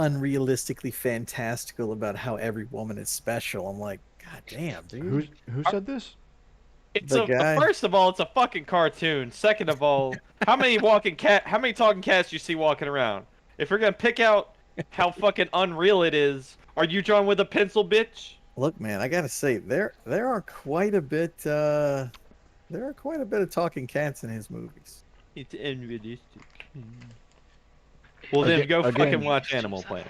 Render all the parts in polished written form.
unrealistically fantastical about how every woman is special. I'm like, God damn, dude. Who said this? It's The a guy. first of all, it's a fucking cartoon. Second of all, how many talking cats you see walking around? If you're gonna pick out how fucking unreal it is, are you drawing with a pencil, bitch? Look, man, I gotta say, there are quite a bit there are quite a bit of talking cats in his movies. It's unrealistic. Well, then Again, go fucking again, watch Animal Planet.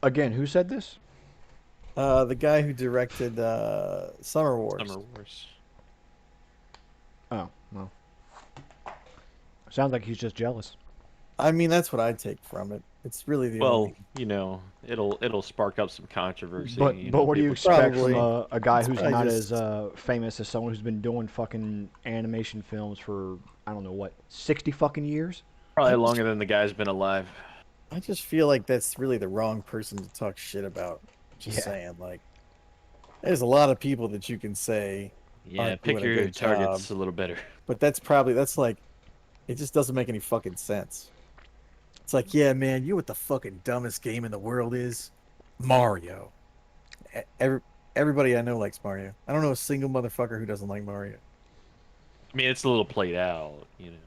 again, who said this? The guy who directed Summer Wars. Summer Wars. Oh, well. Sounds like he's just jealous. I mean, that's what I take from it. It's really the Well, only. you know, it'll spark up some controversy. But You but know, what do you people expect from Probably. a guy It's who's probably not just. as famous as someone who's been doing fucking animation films for I don't know what 60 fucking years? I probably just, longer than the guy's been alive. I just feel like that's really the wrong person to talk shit about. Just Yeah. saying, like, there's a lot of people that you can say Yeah, aren't pick doing a your good job, targets a little better. but that's like, it just doesn't make any fucking sense. It's like, yeah, man, you know what the fucking dumbest game in the world is? Mario. Every, everybody I know likes Mario. I don't know a single motherfucker who doesn't like Mario. I mean, it's a little played out, you know.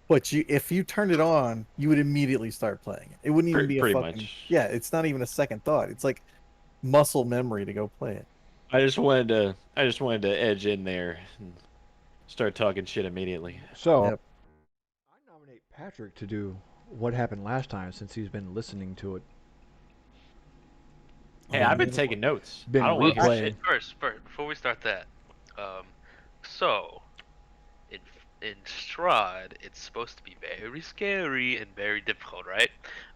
But if you turned it on, you would immediately start playing it. It wouldn't even be a Pretty fucking much. yeah. It's not even a second thought. It's like muscle memory to go play it. I just wanted to edge in there and start talking shit immediately. So Yep. I nominate Patrick to do what happened last time since he's been listening to it. Hey, Oh I've been man. taking notes. Been I don't want to hear replaying. shit. First, before we start that, um, so in in Strahd, it's supposed to be very scary and very difficult, right?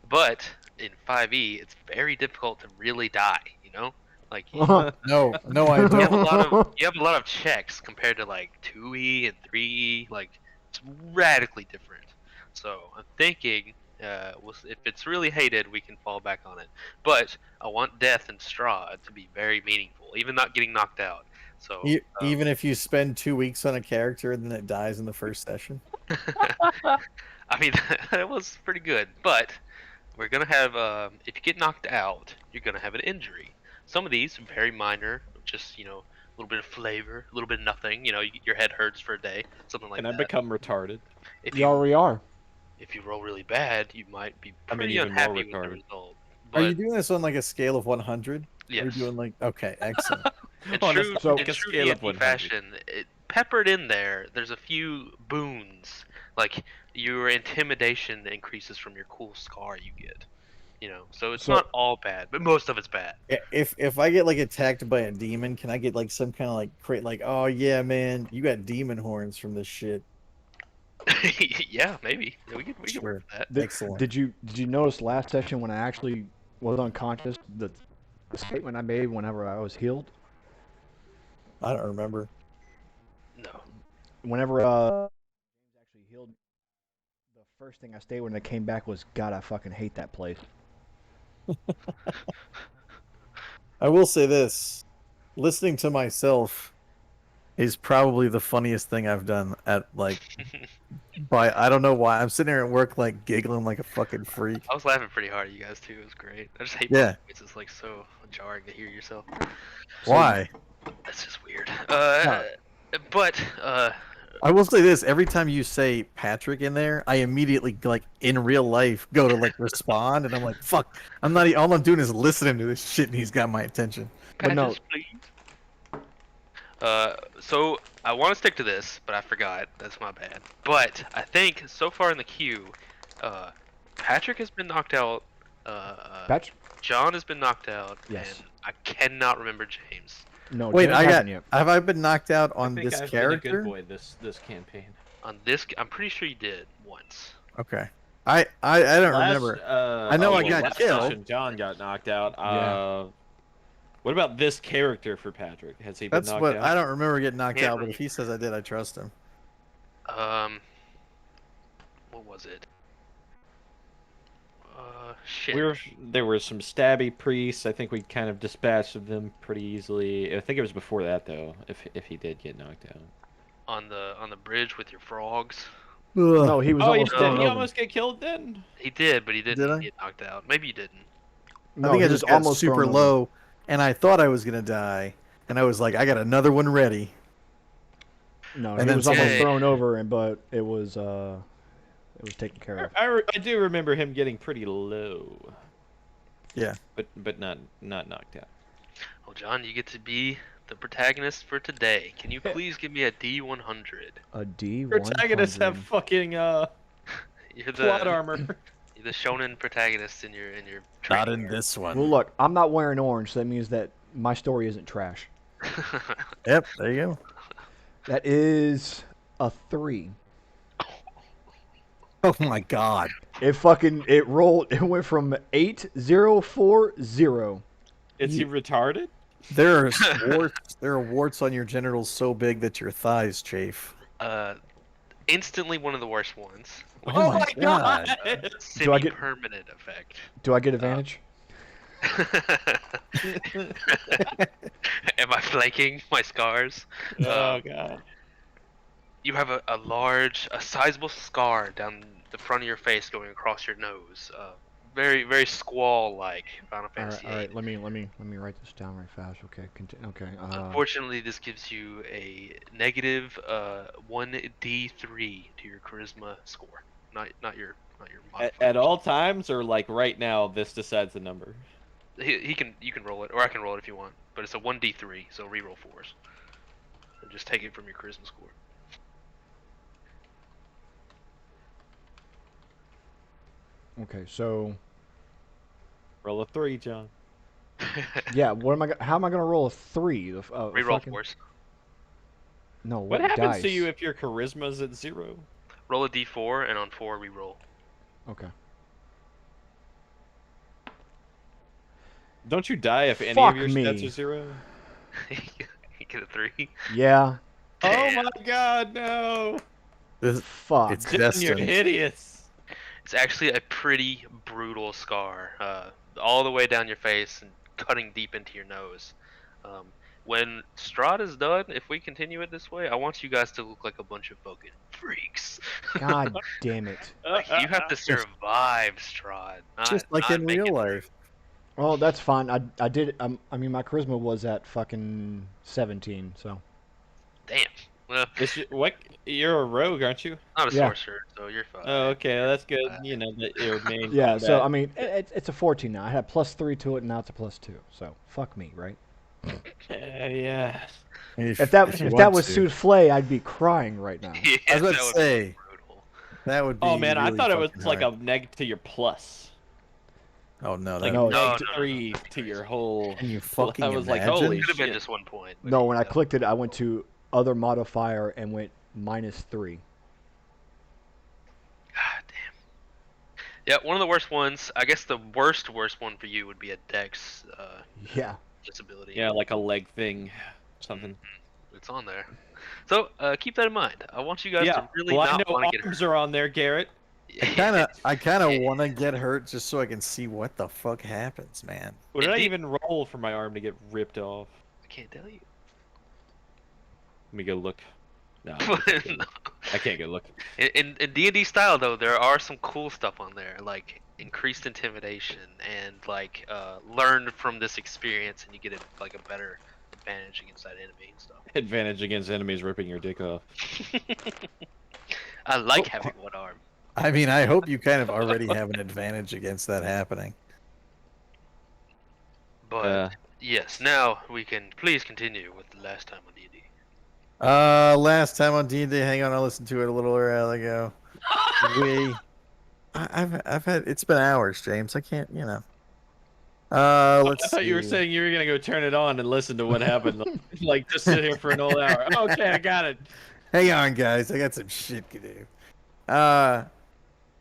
But in 5e, it's very difficult to really die. You know, like No, no, I you have a don't. lot of you have a lot of checks compared to like 2e and 3e. Like it's radically different. So I'm thinking, if it's really hated, we can fall back on it. But I want death and Strahd to be very meaningful, even not getting knocked out. So Even if you spend 2 weeks on a character and then it dies in the first session. I mean, that was pretty good. But we're gonna have, if you get knocked out, you're gonna have an injury. Some of these very minor, just a little bit of flavor, a little bit of nothing. Your head hurts for a day, something like And I that. become retarded. If You you already are. if you roll really bad, you might be I mean, pretty even more unhappy with the retarded. result. Are you But doing this on like a scale of 100? Are you yes, doing like okay, excellent. in On a, true So- in like a true scale of D&D 100. fashion, peppered in there's a few boons, like your intimidation increases from your cool scar you get. So it's So not all bad, but most of it's bad. If I get like attacked by a demon, can I get like some kind of like crate like, oh yeah, man, you got demon horns from this shit. Yeah, maybe. Yeah, we can work Sure. with that. did, Excellent. did you notice last session when I actually was unconscious the statement I made whenever I was healed? I don't remember. No. Whenever James actually healed me, the first thing I stated when I came back was, God, I fucking hate that place. I will say this. Listening to myself is probably the funniest thing I've done at like by I don't know why. I'm sitting here at work like giggling like a fucking freak. I was laughing pretty hard at you guys too. It was great. I just hate Yeah. both. It's like so jarring to hear yourself. So Why? That's just weird. No. But I will say this, every time you say Patrick in there, I immediately like in real life go to like respond and I'm like, fuck, I'm not all I'm doing is listening to this shit and he's got my attention. But no. patches, please. So I want to stick to this, but I forgot. That's my bad. But I think so far in the queue, uh, Patrick has been knocked out. Patch? John has been knocked out, Yes. and I cannot remember James. No, Wait, James I got hasn't yet. have I been knocked out I on think this I've been a good character? boy this campaign. On this, I'm pretty sure you did once. Okay. I don't remember. I know I well, got last killed. session, John got knocked out. Yeah. What about this character for Patrick? Has he been That's knocked what out? I don't remember getting knocked Yeah. out, but if he says I did, I trust him. Um, what was it? Shit. There were some stabby priests. I think we kind of dispatched of them pretty easily. I think it was before that though. If he did get knocked out. On the bridge with your frogs. No, he was Oh, almost did. thrown he over. almost get killed then? He did, but he didn't Did I? get knocked out. Maybe you didn't. No, I think he I was just got almost super thrown over. low, and I thought I was gonna die, and I was like, I got another one ready. No, And he then was almost Okay. thrown over, but it was taken care of. I do remember him getting pretty low, Yeah. but not knocked out. Well, John, you get to be the protagonist for today. Can you please give me a D100? A D100. Protagonists have fucking You're plot the armor. you're the shonen protagonist in your Not training in this one. Well, look, I'm not wearing orange, so that means that my story isn't trash. arc. Yep. There you go. That is a 3. Oh my God. It rolled. It went from 8040. Is he retarded? There are warts. There are warts on your genitals so big that your thighs chafe. Instantly one of the worst ones. Which Oh is my God. Do I get- semi-permanent effect. Do I get advantage? Am I flanking my scars? Oh god. You have a sizable scar down the front of your face going across your nose. Very, very squall-like Final All Fantasy right, all right. VIII. Let me write this down right fast. Okay, okay. Unfortunately, this gives you a negative 1d3 to your charisma score. Not your modifier. At all times or like right now, this decides the number. You can roll it, or I can roll it if you want. But it's a 1d3, so reroll 4s. And just take it from your charisma score. Okay, so Roll a 3, John. yeah, what am I? How am I gonna roll a 3? Reroll fucking- 4s. No, What what happens dice? to you if your charisma's at 0? Roll a d4, and on 4 reroll. Okay. Don't you die if any Fuck of your stats me. are 0? You get a 3. Yeah. Oh Damn. my god, no! This, Fuck. it's Jen, you're destined. hideous. It's actually a pretty brutal scar, all the way down your face and cutting deep into your nose. When Strahd's done, if we continue it this way, I want you guys to look like a bunch of fucking freaks. God damn it. Like, you have to survive, Strahd. Just like in real life. Well, that's fine. I did. I mean, my charisma was at fucking 17. So Damn. Well, What? You're a rogue, aren't you? I'm a Yeah. sorcerer, so you're fine. Oh, okay, that's good. You know that your main. yeah. So combat- I mean, it's a 14 now. I had +3 to it, and now it's a +2. So fuck me, right? yeah. If that you if want that was to. souffle, I'd be crying right now. Yeah, I was about that to would be say. brutal. That would be. Oh man, I really thought it was fucking like hard. a neg to your plus. Oh no, Like that No, No, neg no, no, 3 no. to your whole. Can you fucking I was like, imagine? holy Could have been shit. just 1 point. but No, when I yeah. clicked it, I went to other modifier and went -3. God damn. Yeah, one of the worst ones. I guess the worst one for you would be a Dex Yeah. disability. Yeah, like a leg thing, something. It's on there. So keep that in mind. I want you guys Yeah. to really Well, I not know want to get arms hurt. are on there, Garrett. I kind of want to get hurt just so I can see what the fuck happens, man. What did I Indeed. even roll for my arm to get ripped off? I can't tell you. Let me go look. No, No. I can't go look. In D&D style though, there are some cool stuff on there, like increased intimidation and like learn from this experience, and you get like a better advantage against that enemy and stuff. Advantage against enemies ripping your dick off. I like having one arm. I mean, I hope you kind of already have an advantage against that happening. But yes, now we can please continue with the last time on D&D. Last time on D&D, hang on, I listened to it a little while ago. I've had, it's been hours, James. I can't, you know. Let's I thought you were see. saying you were gonna go turn it on and listen to what happened. Like just sit here for an whole hour. Okay, I got it. Hang on, guys. I got some shit to do.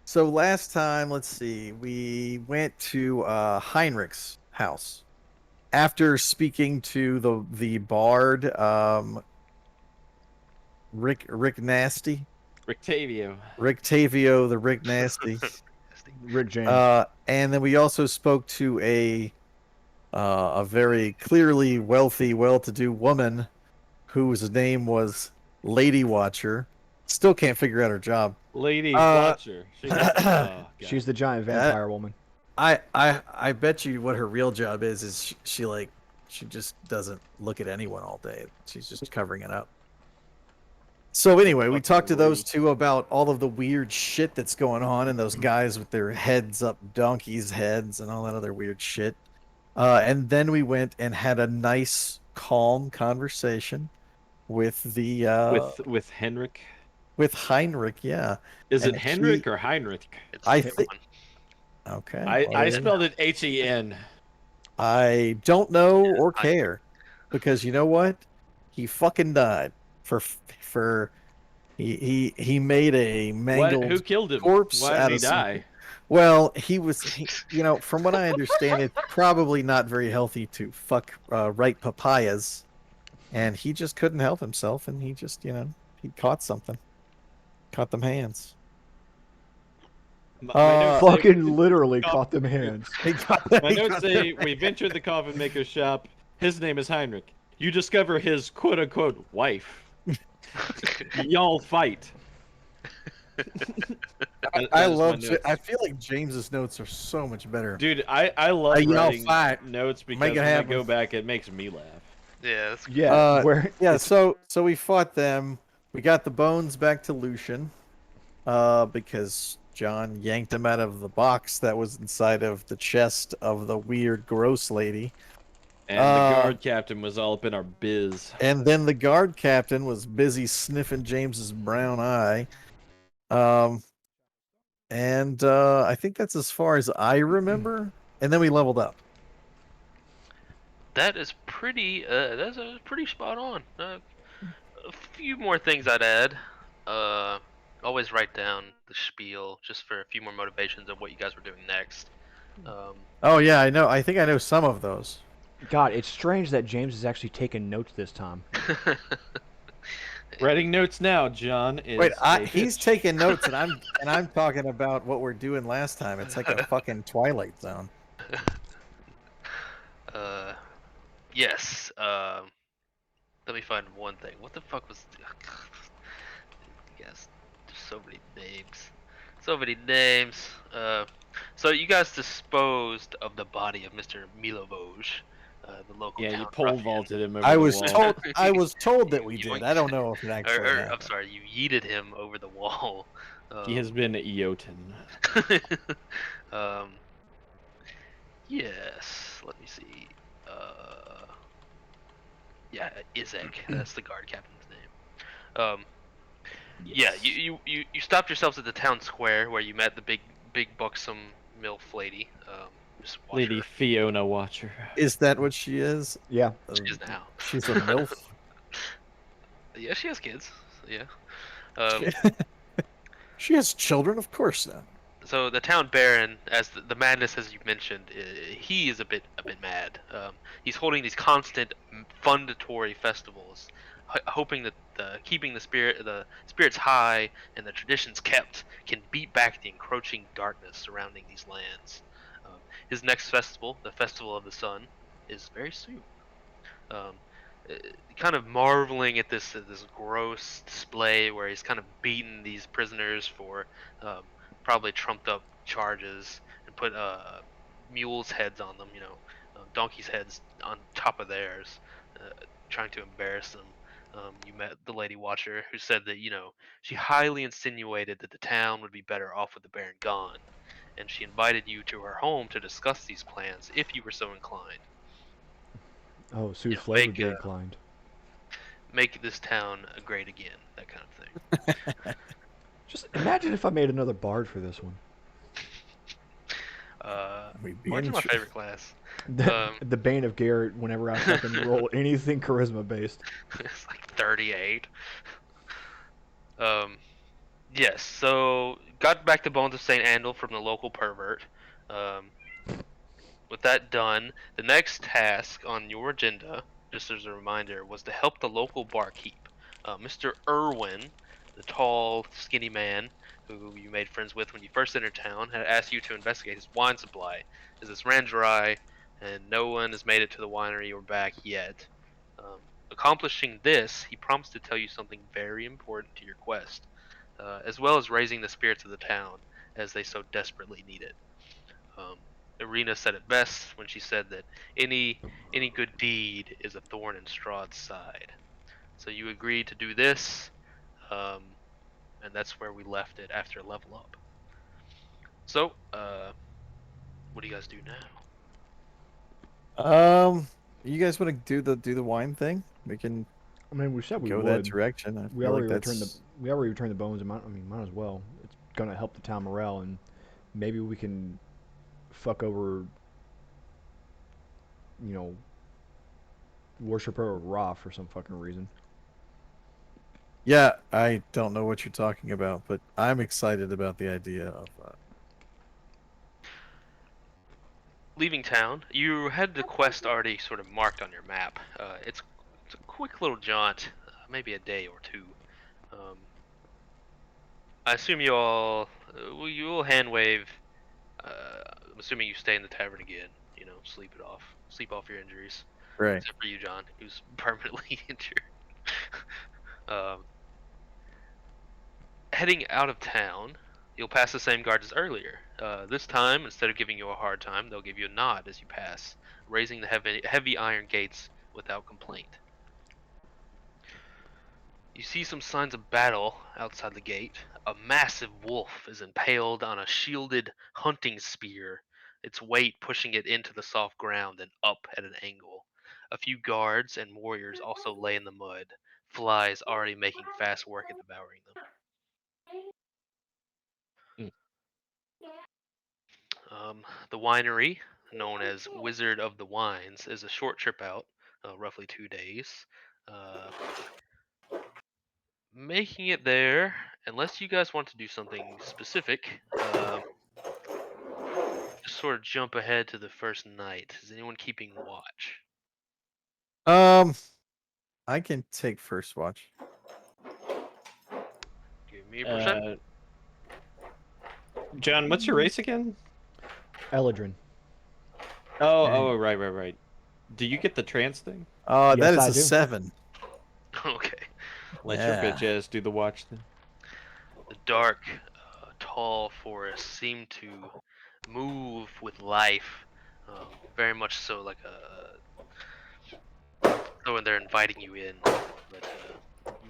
So last time, let's see, we went to Heinrich's house after speaking to the bard, Rick Nasty, Rictavio. Rick Tavio, the Rick Nasty. Rick James. And then we also spoke to a very clearly wealthy, well-to-do woman whose name was Lady Watcher. Still can't figure out her job. Lady Watcher. She's, oh, God. She's the giant vampire woman. I bet you what her real job is she like she just doesn't look at anyone all day. She's just covering it up. So anyway, we Fucking talked to those rude. two about all of the weird shit that's going on and those guys with their heads up donkeys' heads and all that other weird shit. And then we went and had a nice, calm conversation with the With Henrik. with Heinrich, yeah. Is And it he, Henrik or Heinrich? It's I either think, one. okay, I whatever. spelled it Hen. I don't know or I care because you know what? He fucking died for he made a What? Who mangled killed him? corpse Why did out he of some. die? Well, you know, from what I understand, it's probably not very healthy to fuck ripe papayas, and he just couldn't help himself, and he just, you know, he caught something, caught them hands. My notes say Fucking we literally coffin caught them maker. hands. He got, My he notes got them say we've entered the coffin maker's shop. His name is Heinrich. You discover his quote unquote wife. Y'all fight. I That is my love. I notes. feel like James's notes are so much better. Dude, I love Y'all writing fight. notes Make because it when I happen. go back, it makes me laugh. Yeah, that's Yeah, Uh, where yeah. it's So we fought them. We got the bones back to Lucian. Because John yanked him out of the box that was inside of the chest of the weird, gross lady. And the Uh, guard captain was all up in our biz. and then the guard captain was busy sniffing James's brown eye. Um, and I think that's as far as I remember. And then we leveled up. that is pretty. That's pretty spot on. A few more things I'd add. Uh, always write down the spiel just for a few more motivations of what you guys were doing next. Um, Oh yeah, I know. I think I know some of those. God, it's strange that James is actually taking notes this time. Writing notes now, John is Wait, a he's bitch. taking notes, and I'm talking about what we're doing last time. It's like a fucking Twilight Zone. uh, yes. Let me find one thing. What the fuck was? Yes, there's so many names. So many names. So you guys disposed of the body of Mr. Milovoj, the local Yeah, you town pole ruffian. vaulted him over I the was wall. told I was told that we did. I Yoinked. don't know if it actually I'm happened. sorry, you yeeted him over the wall. He has been Eoten. Um, yes. Let me see. Uh, yeah, Izek. That's the guard captain's name. Yeah, Yes. you stopped yourselves at the town square where you met the big buxom MILF lady. Just watch Lady her. Fiona Watcher. Is that what she is? Yeah. She is now. She's a MILF. Yeah, she has kids. Yeah. Um, She has children, of course. Now. so the town baron, as the madness as you mentioned, he is a bit mad. He's holding these constant fundatory festivals, hoping that keeping the spirits high and the traditions kept can beat back the encroaching darkness surrounding these lands. His next festival, the Festival of the Sun, is very soon. Um, uh, Kind of marveling at this gross display where he's kind of beaten these prisoners for um, probably trumped up charges and put mules' heads on them, donkeys' heads on top of theirs, uh, trying to embarrass them. You met the Lady Watcher, who said that she highly insinuated that the town would be better off with the Baron gone, and she invited you to her home to discuss these plans if you were so inclined. Oh, You know, Souffle would make be inclined. make this town great again, that kind of thing. Just imagine if I made another bard for this one. We'd be Bards in are my sh- favorite class. The Bane of Garrett whenever I fucking roll anything charisma based. It's like 38. Um, yes. So got back the bones of Saint Andal from the local pervert. Um, with that done, the next task on your agenda, just as a reminder, was to help the local barkeep, Mr. Irwin, the tall, skinny man who you made friends with when you first entered town, had asked you to investigate his wine supply, as this ran dry, and no one has made it to the winery or back yet. Accomplishing this, he promised to tell you something very important to your quest, as well as raising the spirits of the town, as they so desperately need it. Um, Irina said it best when she said that any good deed is a thorn in Strahd's side. So you agreed to do this, and that's where we left it after level up. So, what do you guys do now? You guys want to do the wine thing? We can I mean, we said we go that would. direction. I We feel like already returned the that's we already returned the bones. And might as well. It's gonna help the town morale, and maybe we can fuck over, you know, worshiper of Ra for some fucking reason. yeah. I don't know what you're talking about, but I'm excited about the idea of. Leaving town, you had the quest already sort of marked on your map. It's a quick little jaunt, maybe a day or two. Um, I assume you will hand wave. I'm assuming you stay in the tavern again. You know, sleep off your injuries. Right. Except for you, John, who's permanently injured. um, Heading out of town, you'll pass the same guards as earlier. This time, instead of giving you a hard time, they'll give you a nod as you pass, raising the heavy iron gates without complaint. You see some signs of battle outside the gate. A massive wolf is impaled on a shielded hunting spear, its weight pushing it into the soft ground and up at an angle. A few guards and warriors also lay in the mud, flies already making fast work at devouring them. Mm. The winery, known as Wizard of the Wines, is a short trip out, roughly 2 days. Uh, Making it there, unless you guys want to do something specific, just sort of jump ahead to the first night. Is anyone keeping watch? Um, I can take first watch. Give me a percent. John, what's your race again? Eladrin. Oh, right. Do you get the trance thing? That Yes, is I a do. 7. Okay. Let your Yeah. bitch ass do the watch then. The dark, tall forests seem to move with life, very much so like so when they're inviting you in, but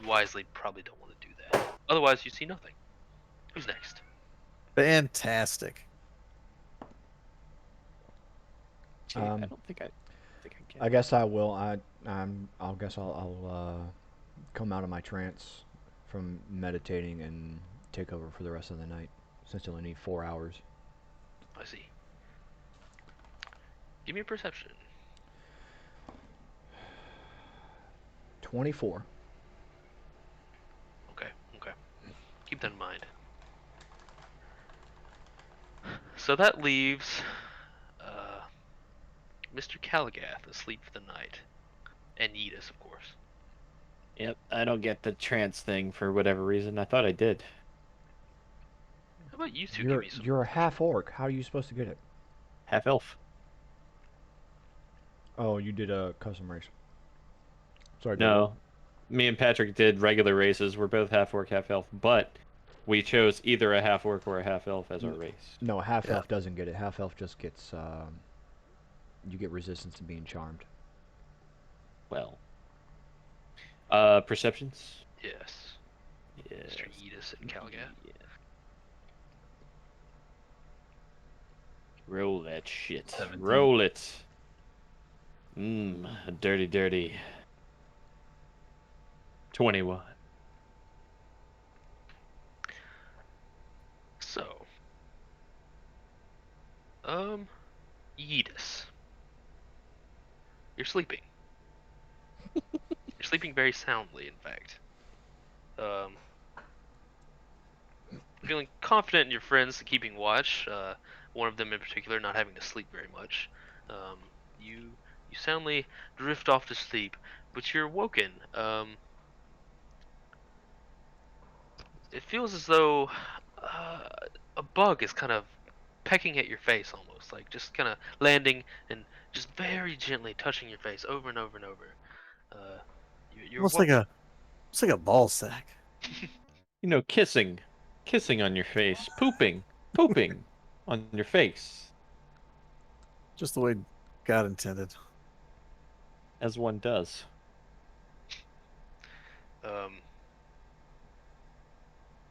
you wisely probably don't want to do that. Otherwise, you see nothing. Who's next? Fantastic. Gee, I don't think I get I it. guess I will. I'll guess I'll come out of my trance from meditating and take over for the rest of the night, since you only need 4 hours. I see. Give me a perception. 24. Okay. Keep that in mind. So that leaves Mr. Caligath asleep for the night. And Yedis, of course. Yep, I don't get the trance thing for whatever reason. I thought I did. How about you two give me some You're a perception? half orc. How are you supposed to get it? Half elf. Oh, you did a custom race. Sorry, dude. No, me and Patrick did regular races. We're both half orc, half elf, but we chose either a half orc or a half elf as our race. No, half Yeah. elf doesn't get it. Half elf just gets you get resistance to being charmed. Well, perceptions. Yes. Yes. Mr. Yedis and Caligath. Yeah. Roll that shit. 17. Roll it. Dirty. 21. So, Yedis. You're sleeping. You're sleeping very soundly, in fact. Um, Feeling confident in your friends keeping watch. One of them in particular not having to sleep very much. You soundly drift off to sleep, but you're woken. It feels as though uh, a bug is kind of pecking at your face, almost like just kind of landing and just very gently touching your face over and over and over. Uh, you're Almost woken. it's like a ball sack. You know, kissing on your face, pooping on your face. Just the way God intended. As one does.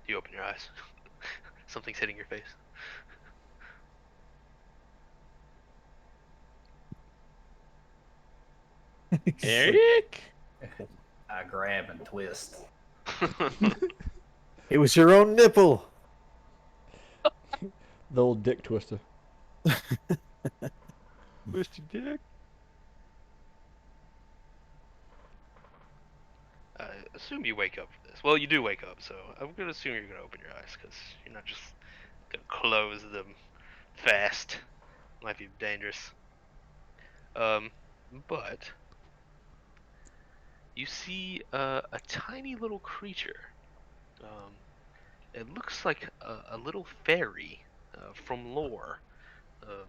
You open your eyes. Something's hitting your face. Eric? I grab and twist. It was your own nipple. The old dick twister. Twisty dick. I assume you wake up for this. Well, you do wake up, so I'm gonna assume you're gonna open your eyes, because you're not just gonna close them fast. Might be dangerous. But you see a tiny little creature. It looks like a little fairy from lore.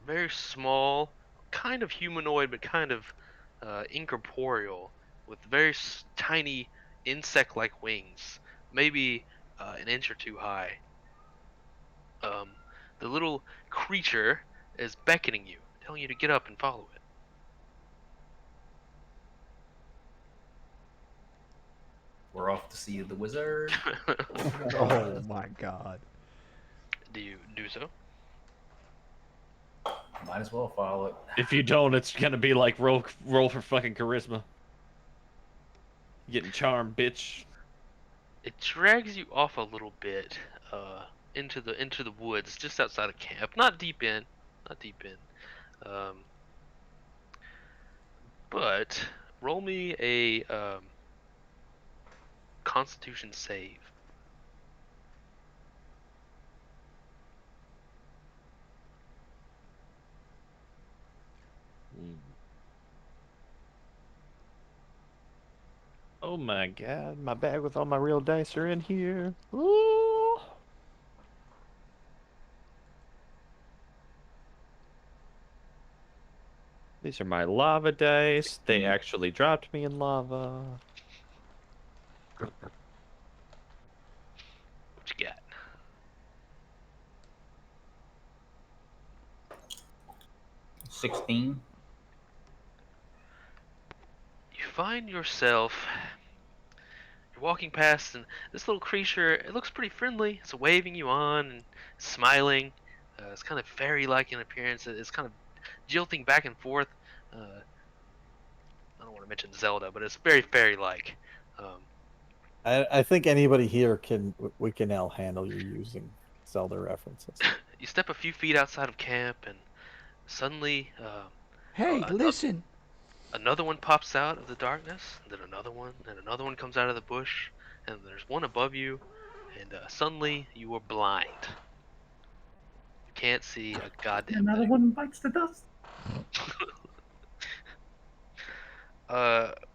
Very small, kind of humanoid, but kind of incorporeal, with very tiny insect-like wings, maybe an inch or two high. Um, the little creature is beckoning you, telling you to get up and follow it. We're off to see the wizard. Oh my god. Do you do so? Might as well follow it. If you don't, it's gonna be like roll for fucking charisma. Getting charmed, bitch. It drags you off a little bit into the woods just outside of camp. Not deep in. Not deep in. But roll me a Constitution save. Oh my god, my bag with all my real dice are in here. Ooh. These are my lava dice. They actually dropped me in lava. What you got? $16. You find yourself. You're walking past, and this little creature. It looks pretty friendly. It's waving you on and smiling. It's kind of fairy-like in appearance. It's kind of jilting back and forth. Uh, I don't want to mention Zelda, but it's very fairy-like. Um, I think anybody here we can now handle you using Zelda references. you step a few feet outside of camp, and suddenly Hey, listen! another one pops out of the darkness, and then another one comes out of the bush, and there's one above you, and suddenly you are blind. You can't see a goddamn Another thing. one bites the dust.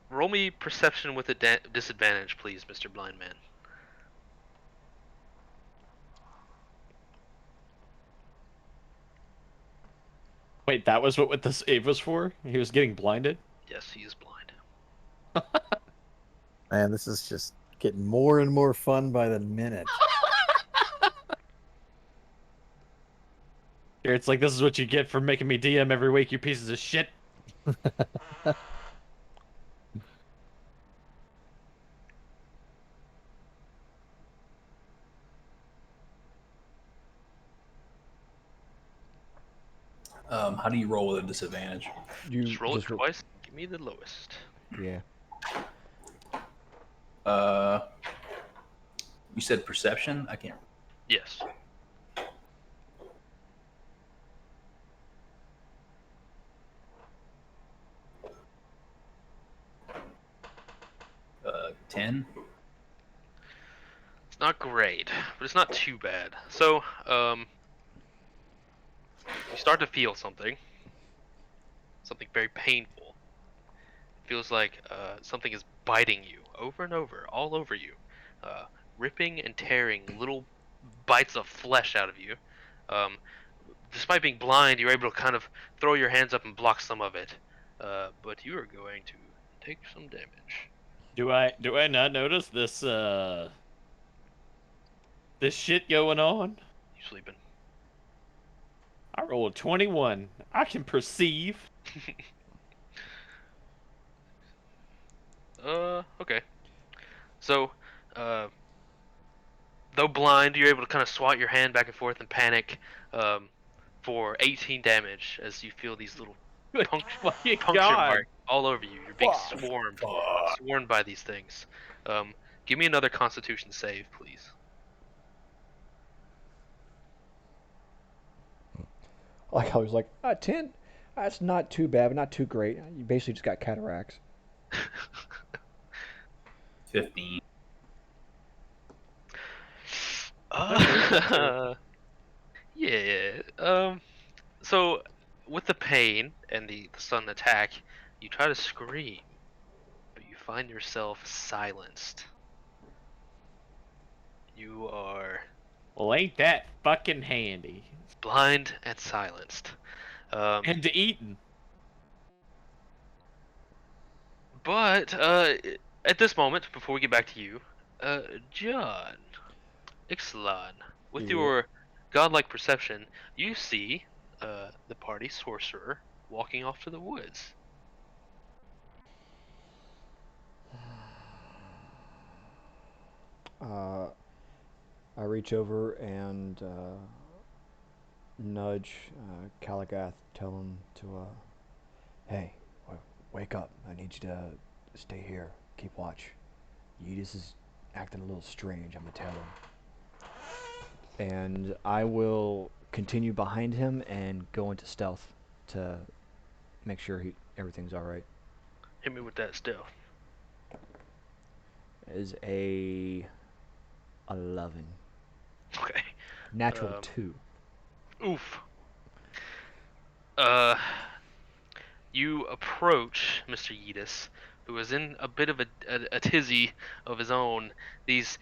Roll me perception with a disadvantage, please, Mr. Blind Man. Wait, that was what the save was for? He was getting blinded? Yes, he is blind. Man, this is just getting more and more fun by the minute. Here, it's like, this is what you get for making me DM every week, you pieces of shit. How do you roll with a disadvantage? You Just roll it twice. Give me the lowest. Yeah. You said perception? I can't. Yes. 10. It's not great, but it's not too bad. So, you start to feel something very painful. It feels like something is biting you over and over, all over you, ripping and tearing little bites of flesh out of you. Um, Despite being blind, you're able to kind of throw your hands up and block some of it. But you are going to take some damage. Do I not notice this shit going on? You sleeping? I rolled a 21. I can perceive. Okay. So, uh, though blind, you're able to kind of swat your hand back and forth and panic, for 18 damage as you feel these little Good fucking puncture God. marks all over you. You're being Fuck. swarmed by these things. Give me another Constitution save, please. Like I was like, 10. That's not too bad, but not too great. You basically just got cataracts. 15. Yeah. So with the pain and the sudden attack, you try to scream, but you find yourself silenced. You are Well, ain't that fucking handy? blind and silenced. And to eating. But at this moment, before we get back to you, John, Ixalan, with Yeah. your godlike perception, you see the party sorcerer walking off to the woods. Uh, I reach over and nudge Caligath, tell him to, hey, wake up. I need you to stay here. Keep watch. Yedis is acting a little strange, I'm gonna tell him. And I will continue behind him and go into stealth to make sure everything's alright. Hit me with that stealth. Is a 11. Okay. Natural Um, 2. Oof. Uh, you approach Mr. Yeetus, who is in a bit of a tizzy of his own. These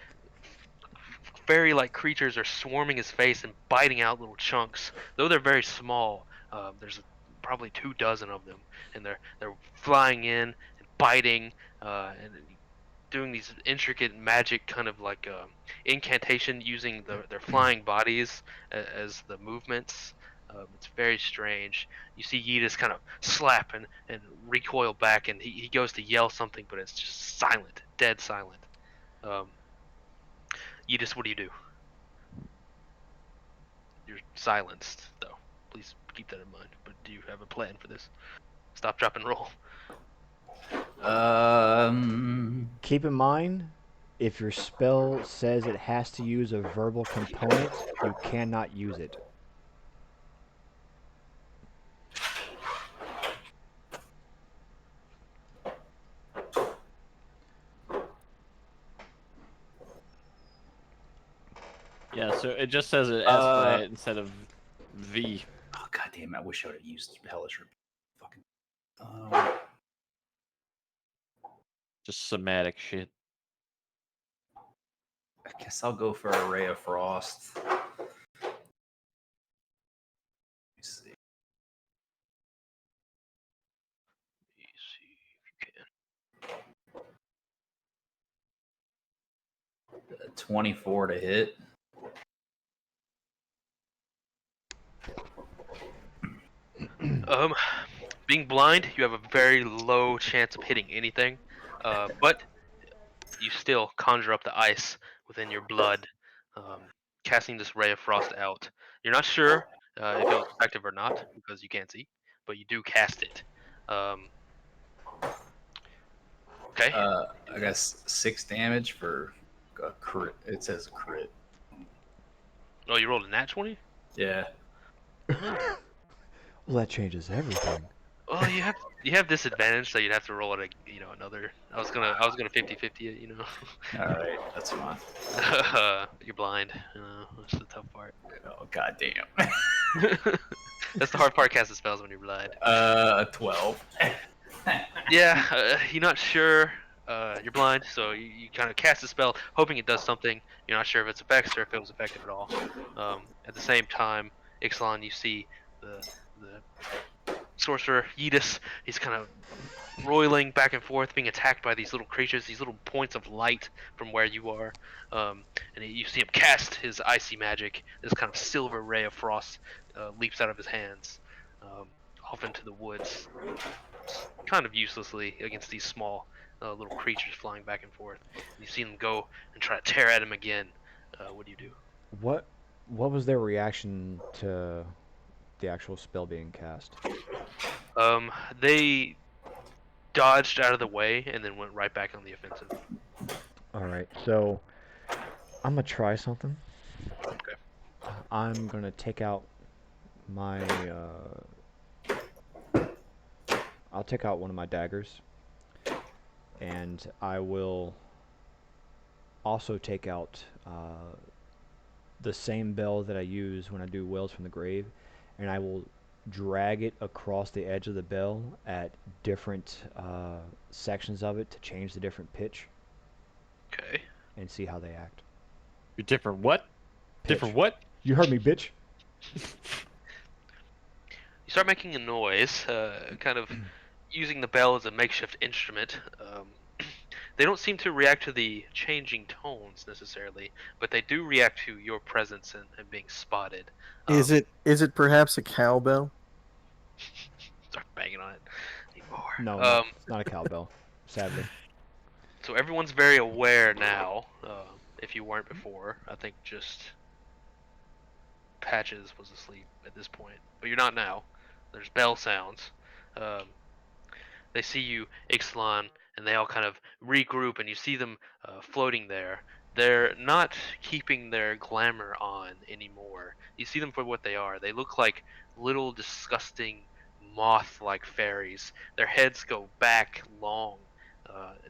fairy-like creatures are swarming his face and biting out little chunks. Though they're very small, there's probably 2 dozen of them, and they're flying in and biting and doing these intricate magic kind of like incantation using their flying bodies as the movements. It's very strange. You see Yeetus kind of slap and recoil back, and he goes to yell something, but it's just silent, dead silent. Um, Yeetus, what do you do? You're silenced, though. Please keep that in mind. But do you have a plan for this? Stop, drop, and roll. Keep in mind, if your spell says it has to use a verbal component, you cannot use it. Yeah, so it just says an S for it instead of V. Oh, God damn it. I wish I would have used Hellish. Fucking. Just somatic shit. I guess I'll go for a Ray of Frost. Let me see. Let me see if you can. 24 to hit. Being blind, you have a very low chance of hitting anything, but you still conjure up the ice within your blood, casting this ray of frost out. You're not sure if it was effective or not because you can't see, but you do cast it. Um, okay. I guess 6 damage for a crit. It says a crit. Oh, you rolled a nat 20? Yeah. Well, that changes everything. Well, you have disadvantage, so you'd have to roll it another. I was gonna 50-50 it. All right. That's fine. You're blind. That's the tough part. Oh, God damn. That's the hard part. Casting spells when you're blind. 12. Yeah, you're not sure. You're blind, so you kind of cast a spell, hoping it does something. You're not sure if it's effects or if it was effective at all. At the same time, Ixalan, you see the sorcerer Yeetus. He's kind of roiling back and forth, being attacked by these little creatures, these little points of light from where you are. And you see him cast his icy magic, this kind of silver ray of frost leaps out of his hands, off into the woods, kind of uselessly against these small little creatures flying back and forth. You see them go and try to tear at him again. What do you do? What what was their reaction to the actual spell being cast? They dodged out of the way and then went right back on the offensive. All right, so I'm gonna try something. Okay. I'm gonna take out my. I'll take out one of my daggers, and I will also take out the same bell that I use when I do Wells from the Grave, and I will drag it across the edge of the bell at different sections of it to change the different pitch Okay. and see how they act. You're different what? Pitch. Different what? You heard me, bitch. You start making a noise, kind of using the bell as a makeshift instrument. They don't seem to react to the changing tones necessarily, but they do react to your presence and being spotted. Is it perhaps a cowbell? Start banging on it. Need more. No, not a cowbell, sadly. So everyone's very aware now. If you weren't before, I think just Patches was asleep at this point, but you're not now. There's bell sounds. Um, they see you, Ixalan, and they all kind of regroup, and you see them floating there. They're not keeping their glamour on anymore. You see them for what they are. They look like little disgusting moth-like fairies. Their heads go back long,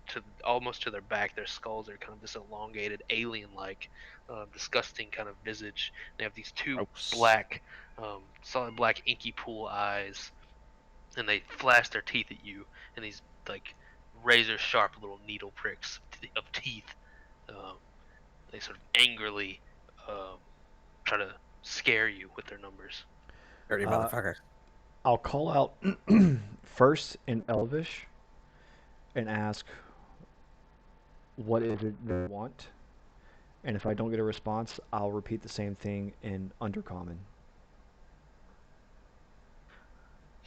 to almost to their back. Their skulls are kind of this elongated, alien-like, disgusting kind of visage. They have these two Gross. black, solid black inky pool eyes, and they flash their teeth at you, and these like razor sharp little needle pricks of teeth. Um, they sort of angrily um, try to scare you with their numbers. Dirty Uh, motherfucker. I'll call out first in Elvish and ask what is it they want, and if I don't get a response, I'll repeat the same thing in Undercommon.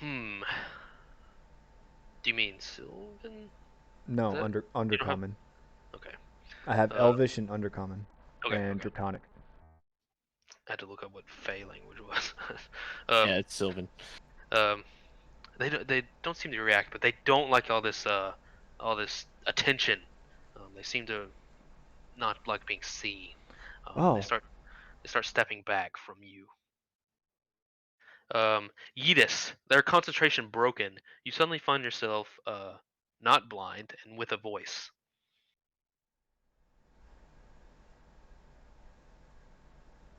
Hmm. Do you mean Sylvan? No, Is that you don't have? Undercommon. Okay. I have Uh. Elvish and Undercommon Okay. and Okay. Draconic. I had to look up what Fey language was. Yeah, it's Sylvan. um. They don't seem to react, but they don't like all this attention. They seem to not like being seen. They Oh, start stepping back from you. Yeetus, their concentration broken. You suddenly find yourself not blind and with a voice.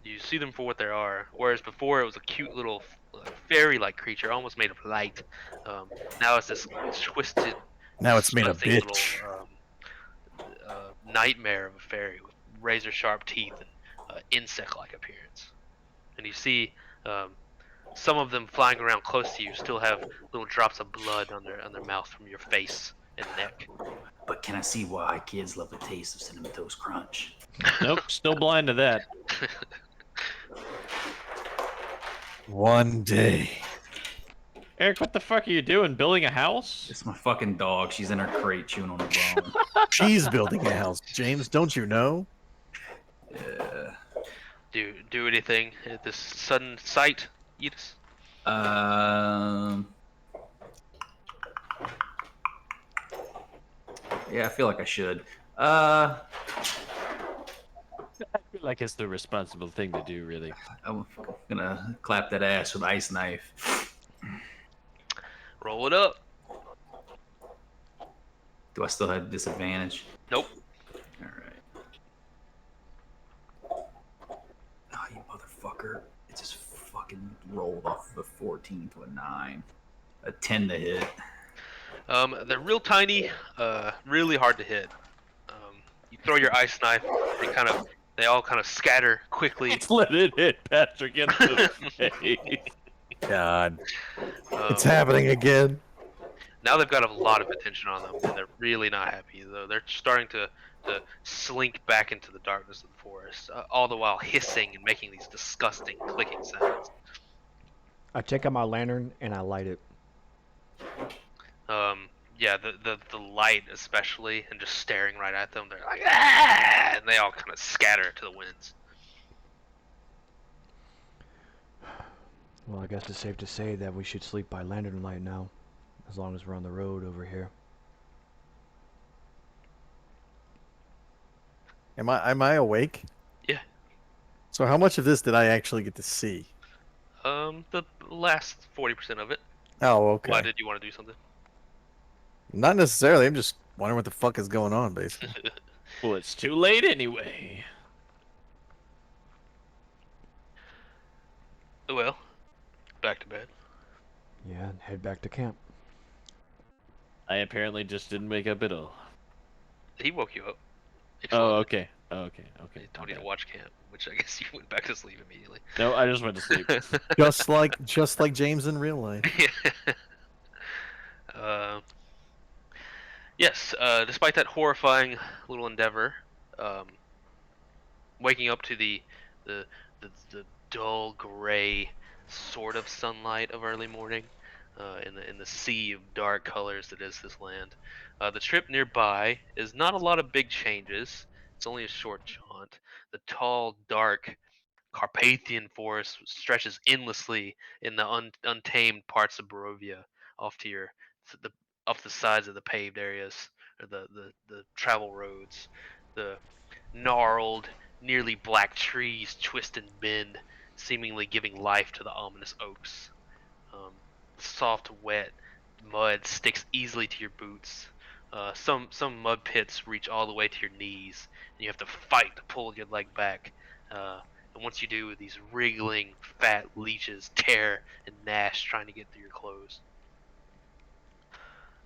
You see them for what they are, whereas before it was a cute little fairy-like creature, almost made of light. Now it's this twisted, Now it's made a disgusting little bitch. nightmare of a fairy with razor-sharp teeth and insect-like appearance. And you see um, some of them flying around close to you still have little drops of blood on their mouth from your face and neck. But can I see why kids love the taste of Cinnamon Toast Crunch? Nope, still blind to that. One day. Eric, what the fuck are you doing? Building a house? It's my fucking dog. She's in her crate chewing on the bone. She's building a house, James. Don't you know? Yeah. Do anything at this sudden sight, Yeetus? Yeah, I feel like I should. I feel like it's the responsible thing to do, really. I'm gonna clap that ass with an ice knife. Roll it up. Do I still have disadvantage? Nope. All right. Oh, you motherfucker! It just fucking rolled off the 14 to a 9, a 10 to hit. They're real tiny, really hard to hit. You throw your ice knife, they all kind of scatter quickly. Let's let it hit Patrick in the face. God. It's Um, happening again. Now they've got a lot of attention on them, and they're really not happy. Though they're starting to slink back into the darkness of the forest, all the while hissing and making these disgusting clicking sounds. I take out my lantern and I light it. Yeah, the light especially, and just staring right at them, they're like, ah! And they all kind of scatter to the winds. Well, I guess it's safe to say that we should sleep by lantern light now, as long as we're on the road over here. Am I awake? Yeah. So how much of this did I actually get to see? The last 40% of it. Oh, Why okay. did you want to do something? Not necessarily. I'm just wondering what the fuck is going on, basically. Well, it's too late anyway. Well, back to bed. Yeah, and head back to camp. I apparently just didn't wake up at all. He woke you up. Oh, Ixalan okay. Okay. He My told you to bad. watch camp, which I guess you went back to sleep immediately. No, I just went to sleep. Just like James in real life. Yeah. uh, yes. Despite that horrifying little endeavor, um, waking up to the the dull gray sort of sunlight of early morning, in the sea of dark colors that is this land. The trip nearby is not a lot of big changes. It's only a short jaunt. The tall, dark Carpathian forest stretches endlessly in the untamed parts of Barovia, off to your to the off the sides of the paved areas or the travel roads. The gnarled, nearly black trees twist and bend, seemingly giving life to the ominous oaks. Um, soft, wet mud sticks easily to your boots. Some mud pits reach all the way to your knees, and you have to fight to pull your leg back. And once you do, these wriggling fat leeches tear and gnash trying to get through your clothes.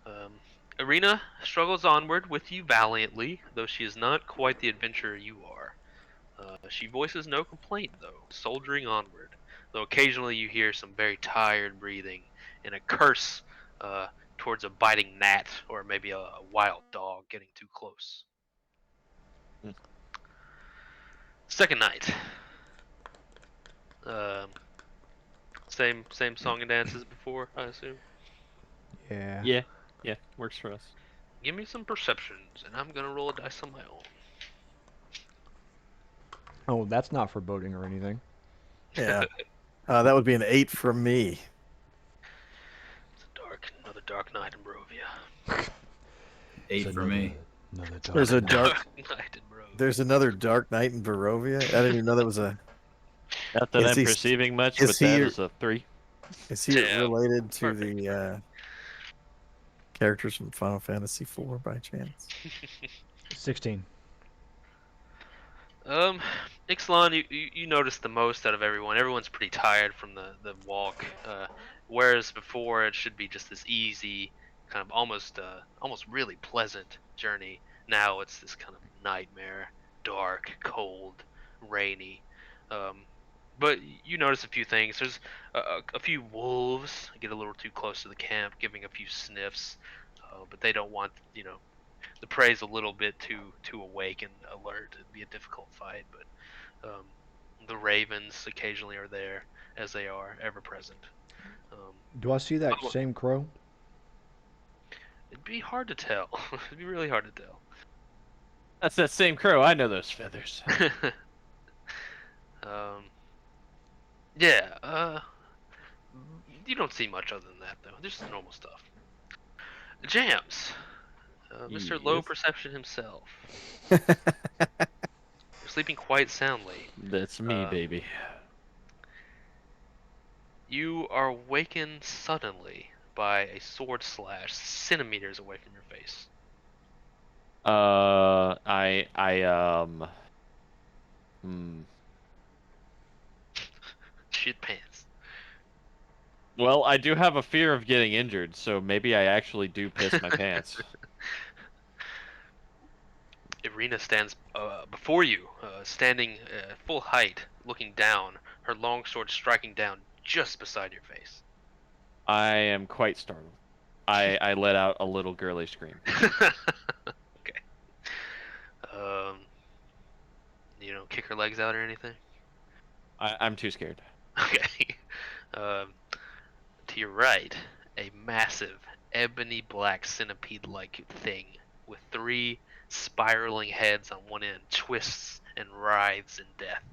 Um, Irina struggles onward with you valiantly, though she is not quite the adventurer you are. She voices no complaint, though, soldiering onward, though occasionally you hear some very tired breathing and a curse uh, towards a biting gnat or maybe a wild dog getting too close. Hmm. Second night. Um, same song and dance as before, I assume. Yeah. Yeah. Yeah. Works for us. Give me some perceptions, and I'm gonna roll a dice on my own. Oh, that's not foreboding or anything. Yeah. That would be an 8 from me. It's another dark night in Barovia. 8 for me. Another dark There's a night. dark. Night in Barovia. There's another Dark Knight in Barovia. I didn't even know that was a. Not that Is I'm he? perceiving much, Is but that he? is a 3. Is he Yeah, related to perfect. the characters from Final Fantasy IV by chance? 16. Um, Ixalan, you notice the most out of everyone. Everyone's pretty tired from the walk. Whereas before it should be just this easy, kind of almost really pleasant journey. Now it's this kind of nightmare, dark, cold, rainy. Um, but you notice a few things. There's a few wolves get a little too close to the camp, giving a few sniffs. But they don't want, the prey's a little bit too awake and alert. It'd be a difficult fight, but the ravens occasionally are there, as they are ever present. Um, Do I see that oh, same crow? it'd be hard to tell. It'd be really hard to That's that same crow. I know those feathers. tell. Yeah. You don't see much other than that though. Just normal stuff. Jams. Mr. Low Yes. Perception himself. You're sleeping quite soundly. That's me, Uh, baby. You are wakened suddenly by a sword slash centimeters away from your face. Hmm. Shit pants. Well, I do have a fear of getting injured, so maybe I actually do piss my pants. Irina stands before you, standing full height, looking down, her long sword striking down just beside your face. I am quite startled. I let out a little girly scream. Okay. Um, you don't kick her legs out or anything? I'm too scared. Okay. Um, to your right, a massive ebony black centipede-like thing with 3 spiraling heads on one end twists and writhes in death.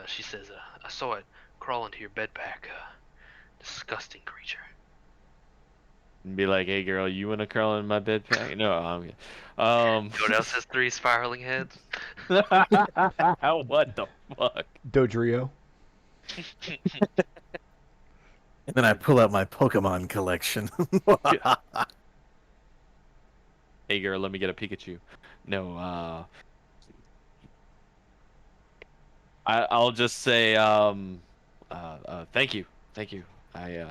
She says, I saw it crawl into your bed pack. Disgusting creature. And be like, hey girl, you wanna curl in my bed pack? No, I'm good. You know what else has 3 spiraling heads? What the fuck? Dodrio. And then I pull out my Pokemon collection. Hey girl, let me get a Pikachu. No, I'll just say, thank you, thank you. I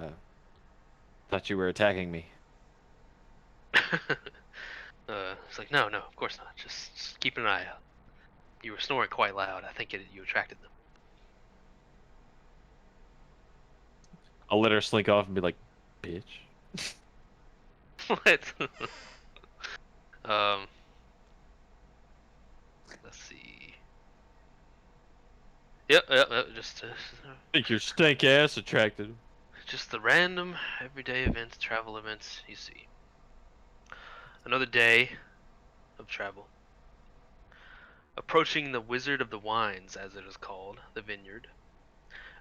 thought you were attacking me. It's like, no, of course not. Just keep an eye out. You were snoring quite loud. I think you attracted them. I'll let her slink off and be like, bitch. What? um, let's see. Yep. Think your stank ass attracted him. Just the random, everyday events, travel events you see. Another day of travel. Approaching the Wizard of the Wines, as it is called, the vineyard.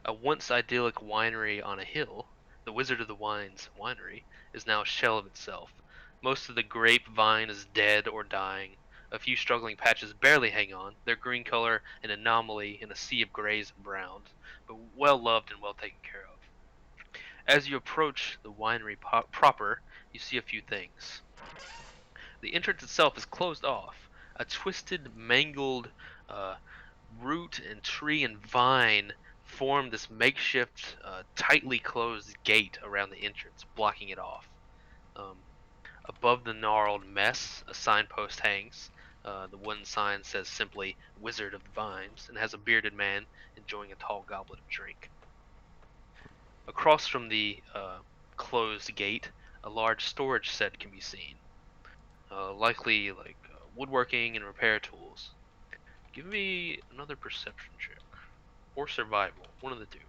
A once idyllic winery on a hill, the Wizard of the Wines winery is now a shell of itself. Most of the grape vine is dead or dying. A few struggling patches barely hang on, their green color an anomaly in a sea of grays and browns, but well loved and well taken care of. As you approach the winery proper, you see a few things. The entrance itself is closed off. A twisted, mangled uh, root and tree and vine form this makeshift, tightly closed gate around the entrance, blocking it off. Um, Above the gnarled mess, a signpost hangs. The one sign says simply "Wizard of the Vines" and has a bearded man enjoying a tall goblet of drink. Across from the closed gate, a large storage set can be seen, likely like woodworking and repair tools. Give me another perception check or survival, one of the two.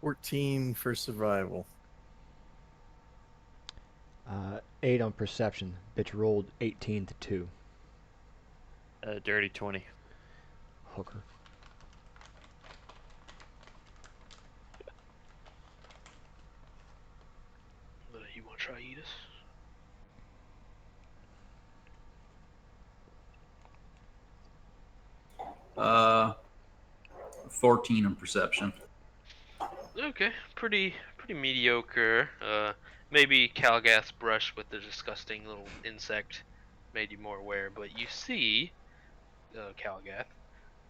14 for survival. 8 on perception. Bitch rolled 18 to 2. Dirty 20. Hooker. You want to try Edis? Uh, 14 in perception. Okay, pretty mediocre. Maybe Calgath's brush with the disgusting little insect made you more aware, but you see, Calgath,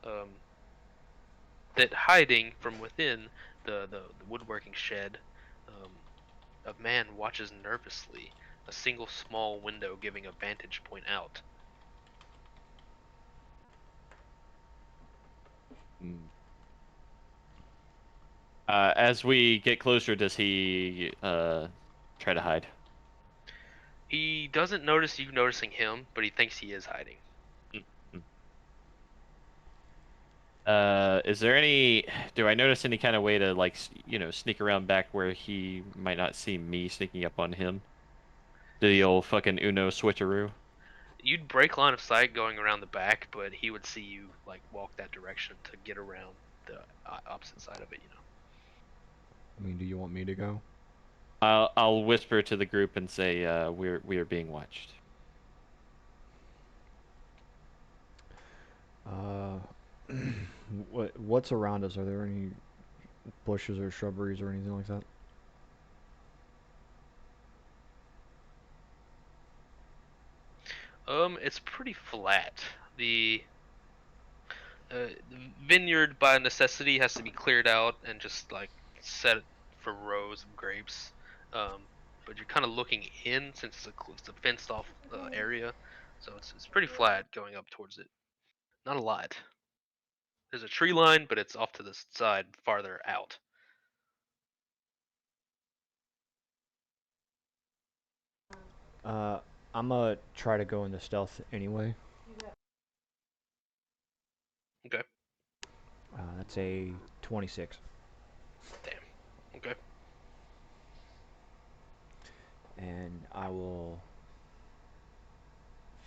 um, that hiding from within the woodworking shed, um, a man watches nervously, a single small window giving a vantage point out. Mm. As we get closer, does he try to hide? He doesn't notice you noticing him, but he thinks he is hiding. Mm. Is there any? Do I notice any kind of way to like, sneak around back where he might not see me sneaking up on him? Do the old fucking Uno switcheroo? You'd break line of sight going around the back, but he would see you like walk that direction to get around the opposite side of it. I mean, do you want me to go? I'll whisper to the group and say, we are being watched. Uh, what's around us? Are there any bushes or shrubberies or anything like that? It's pretty flat. The vineyard by necessity has to be cleared out and just like set for rows of grapes. Um, but you're kind of looking in since it's a fenced off area, so it's pretty flat going up towards it. Not a lot. There's a tree line, but it's off to the side farther out. Uh, I'm gonna try to go into stealth anyway. Okay. That's a 26. Damn. Okay. And I will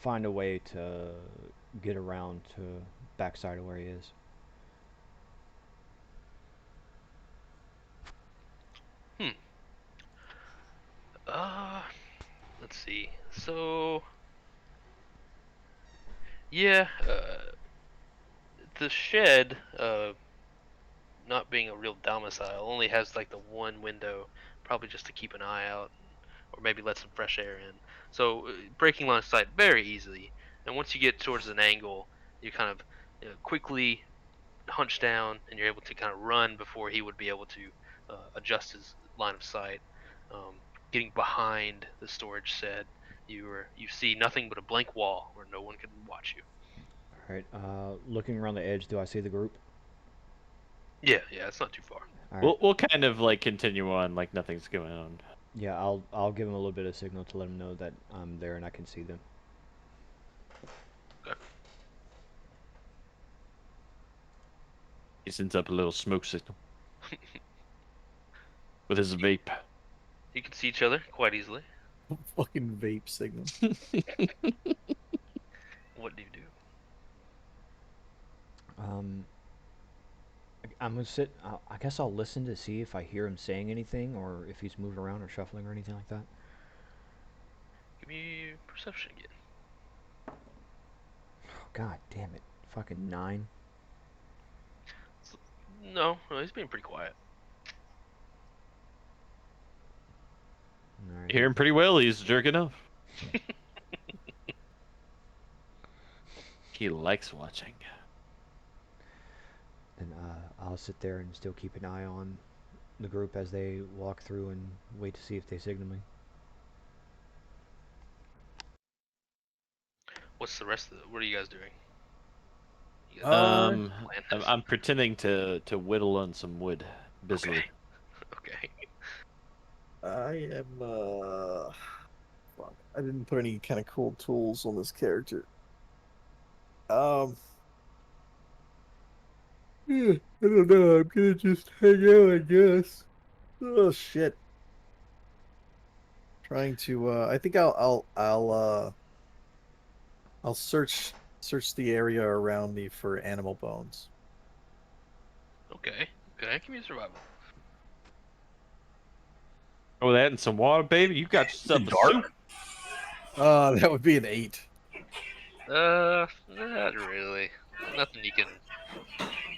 find a way to get around to backside of where he is. Hmm. Uh, let's see. So, yeah, the shed, not being a real domicile, only has like the one window, probably just to keep an eye out, or maybe let some fresh air in. So breaking line of sight very easily. And once you get towards an angle, you kind of quickly hunch down, and you're able to kind of run before he would be able to adjust his line of sight. Um, Getting behind the storage shed, you see nothing but a blank wall where no one can watch you. All right. Looking around the edge, do I see the group? Yeah, it's not too far. All right. We'll kind of like continue on like nothing's going on. Yeah, I'll give him a little bit of signal to let him know that I'm there and I can see them. Okay. He sends up a little smoke signal with his vape. You can see each other quite easily. Fucking vape signal. What do you do? Um, I'm gonna sit. I guess I'll listen to see if I hear him saying anything or if he's moving around or shuffling or anything like that. Give me perception again. Oh, God damn it! Fucking 9. No, he's being pretty quiet. All right. You hear him pretty well. He's jerking off. He likes watching. Then I'll sit there and still keep an eye on the group as they walk through and wait to see if they signal me. What's the rest of the? What are you guys doing? You guys Uh, Um, plan I'm, this? I'm pretending to whittle on some wood busily. Okay. I am fuck. I didn't put any kind of cool tools on this character. Um yeah, I don't know. I'm gonna just hang out, I guess. Oh shit. Trying to I think I'll search the area around me for animal bones. Okay. Okay. Give me a survival. Oh, that and some water, baby. You got Is it yourself a dark? soup. That would be an 8. Not really. Nothing you can.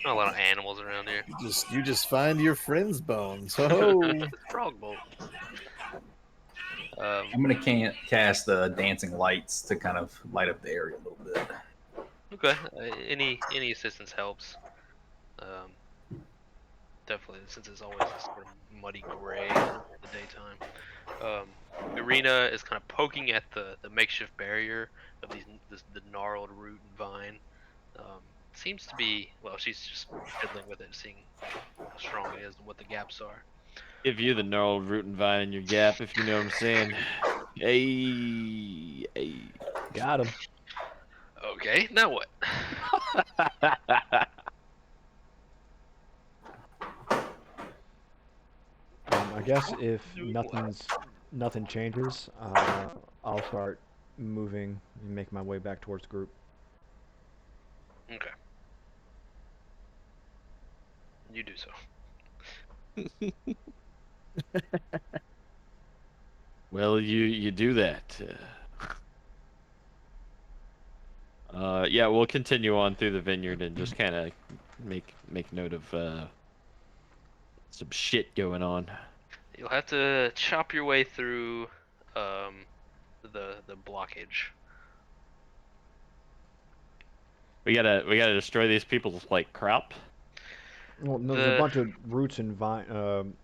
Not a lot of animals around here. You just find your friend's bones. Oh. Frog bones. I'm gonna cast dancing lights to kind of light up the area a little bit. Okay. Any assistance helps. Um, Definitely, since it's always this sort of muddy gray in the daytime. Irina is kind of poking at the makeshift barrier of the gnarled root and vine. Seems to be, well, she's just fiddling with it, seeing how strong it is and what the gaps are. Give you the gnarled root and vine in your gap, if you know what I'm saying. Hey. Got him. Okay, now what? I guess if Doing what? nothing changes, I'll start moving and make my way back towards the group. Okay, you do so. Well, you do that. Yeah, we'll continue on through the vineyard and just kind of make note of some shit going on. You'll have to chop your way through the blockage. We gotta destroy these people's like crop. Well, no, there's a The bunch of roots and vine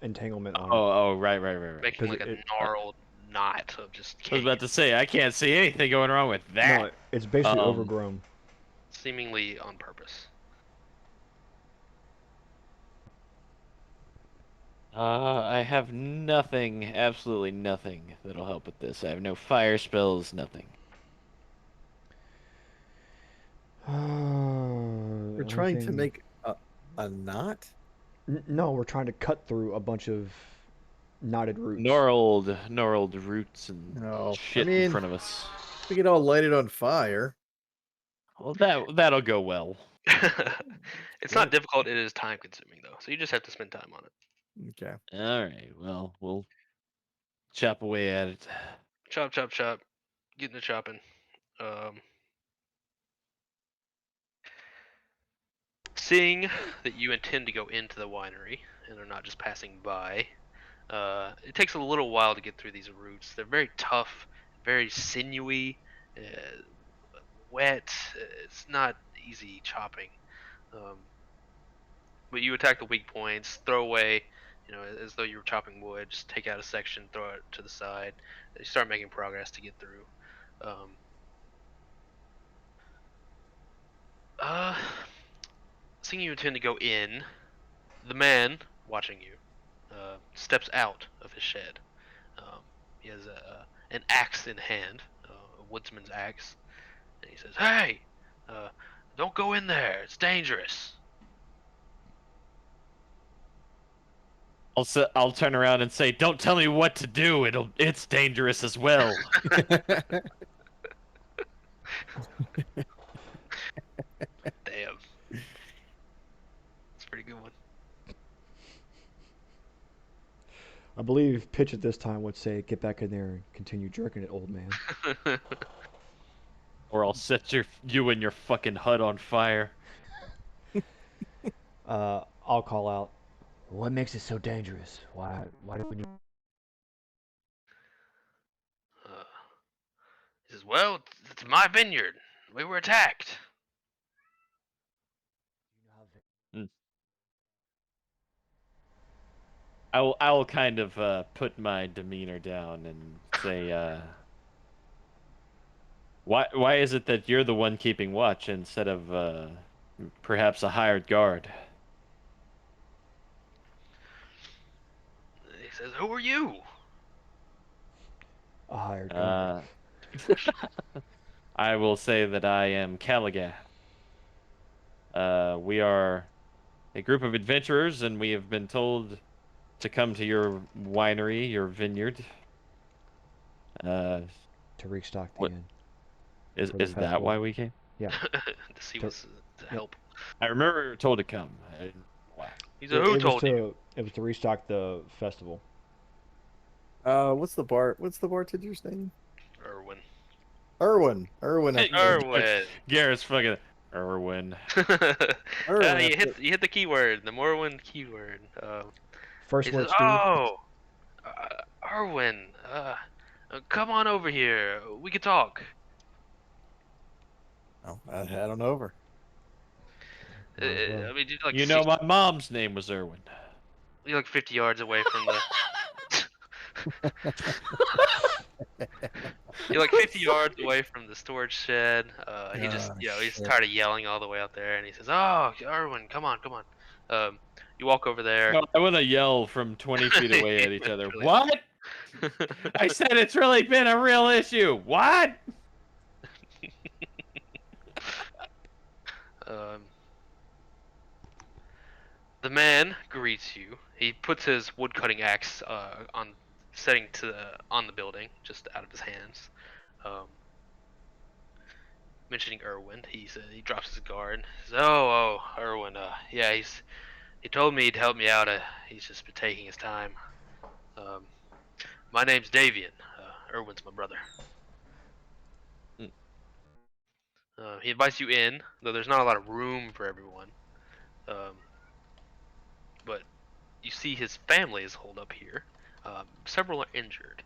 entanglement on it. Oh, right. Making Because like a it gnarled knot of just I was about to say I can't see anything going wrong with that. no, it's basically Um, overgrown. seemingly on purpose. I have nothing, absolutely nothing that'll help with this. I have no fire spells, nothing. We're only trying to thing. make a knot. No, we're trying to cut through a bunch of knotted roots. Gnarled roots and No, I shit in mean, front of us. we could all light it on fire. Well, that'll go well. It's Yeah. not difficult. It is time consuming though, so you just have to spend time on it. Okay. All right. Well, we'll chop away at it. Chop, chop, chop. Getting to chopping. Um, Seeing that you intend to go into the winery and are not just passing by, it takes a little while to get through these roots. They're very tough, very sinewy, uh, wet. It's not easy chopping. Um, but you attack the weak points, throw away, as though you were chopping wood. Just take out a section, throw it to the side. You start making progress to get through. Um, uh, Seeing you intend to go in, the man watching you steps out of his shed. He has an axe in hand, a woodsman's axe, and he says, "Hey, uh, don't go in there. It's dangerous." I'll turn around and say, "Don't tell me what to do. It's dangerous as well." Damn, it's a pretty good one. I believe Pitch at this time would say, "Get back in there and continue jerking it, old man." Or I'll set you and your fucking hut on fire. I'll call out. What makes it so dangerous? Why do we need? uh, he says, "Well, it's my vineyard. We were attacked." Hmm. I'll kind of put my demeanor down and say, why is it that you're the one keeping watch instead of perhaps a hired guard? He says, "Who are you?" A hired guard. Uh, I will say that I am Caligath. We are a group of adventurers, and we have been told to come to your winery, your vineyard. Uh, To restock the what inn is for the that why festival. we came? Yeah. To see To, what's to yep. help. I remember we were told to come. I didn't know why? He said, "Who told you?" It was to restock the festival. What's the bartender's name? Erwin. Erwin, I think. Erwin. Garrett's fucking Erwin. Erwin, You that's hit it. you hit the keyword, the Morrowind keyword. First He says, word, Steve. "Oh, Erwin, come on over here. We could talk." Oh, I head on over. Might as well. I mean, you're like You know, my mom's name was Erwin. you're like 50 yards away from the. You're like 50 yards away from the storage shed. He just, Ah, he's shit. tired of yelling all the way out there, and he says, "Oh, Erwin, come on, come on." You walk over there. No, I want to yell from 20 feet away at each It's other. really What? I said it's really been a real issue. What? um, the man greets you. He puts his wood cutting axe on setting on the building, just out of his hands. Um, Mentioning Erwin, he drops his guard. Says, "Oh, Erwin. Yeah, he told me he'd help me out. He's just been taking his time. Um, my name's Davian. Erwin's my brother." Mm. He invites you in, though there's not a lot of room for everyone. Um, but you see his family is holed up here. Several are injured.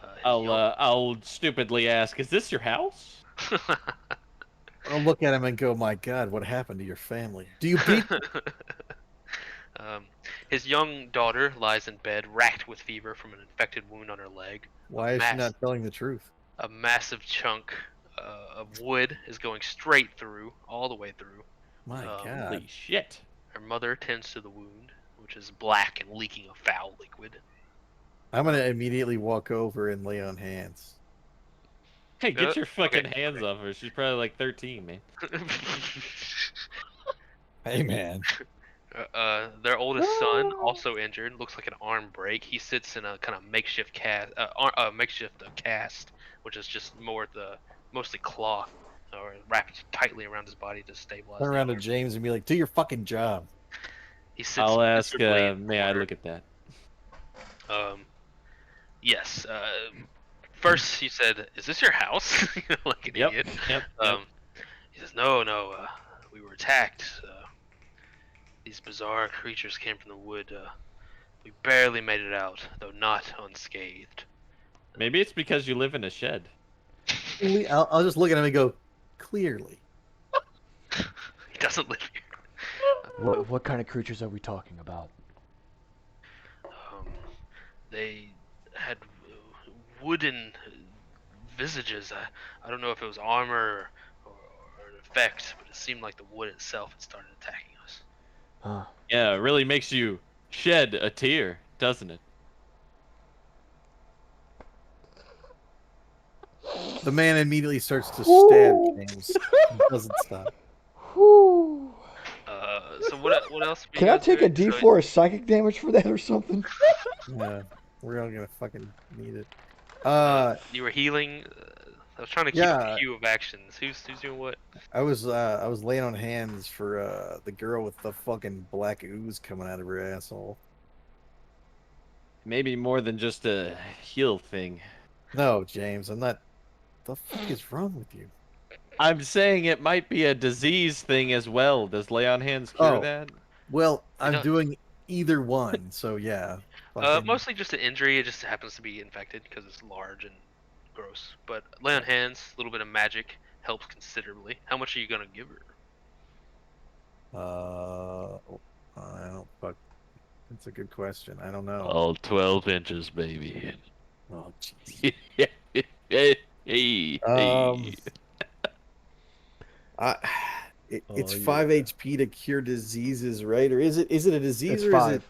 His young. I'll stupidly ask, is this your house? I'll look at him and go, "My God, what happened to your family? Do you beat?" um, his young daughter lies in bed, racked with fever from an infected wound on her leg. A Why is she not telling the truth? a massive chunk of wood is going straight through, all the way through. My Um, God. Holy shit. Her mother tends to the wound, which is black and leaking a foul liquid. I'm gonna immediately walk over and lay on hands. Hey, get your fucking Okay. hands off her. She's probably like 13, man. Hey, man. Their oldest son, also injured, looks like an arm break. He sits in a kind of makeshift cast, which is just mostly cloth or wrapped tightly around his body to stabilize Turn the around to arm. James and be like, "Do your fucking job." He sits I'll ask. miserably in the May I corner. look at that? Um, yes. First he said, "Is this your house?" Like an Yep. idiot. Yep. Yep. Um, he says, "No, no. We were attacked. These bizarre creatures came from the wood. We barely made it out, though not unscathed." Maybe it's because you live in a shed. I'll just look at him and go, "Clearly." He doesn't live here. What kind of creatures are we talking about? Um, they had wooden visages. I don't know if it was armor or an effect, but it seemed like the wood itself had started attacking us. Huh. Yeah, it really makes you shed a tear, doesn't it? The man immediately starts to stab James. He doesn't stop. Whew. So what else were you Can I guys take a doing? So D4 of psychic damage for that or something? Yeah, we're all gonna fucking need it. you were healing. I was trying to keep a Yeah, queue of actions. Who's doing what? I was laying on hands for the girl with the fucking black ooze coming out of her asshole. Maybe more than just a heal thing. No, James, I'm not. The fuck is wrong with you? I'm saying it might be a disease thing as well. Does lay on hands cure Oh, that? well, It I'm don't, doing either one, so yeah. Fucking Mostly just an injury. It just happens to be infected because it's large and gross. But lay on hands, a little bit of magic helps considerably. How much are you gonna give her? I don't fuck. That's a good question. I don't know. All 12 inches, baby. Oh, jeez. Hey, hey, Um, hey. I it's Oh 5 yeah. HP to cure diseases, right? Or is it a disease It's or is it 5.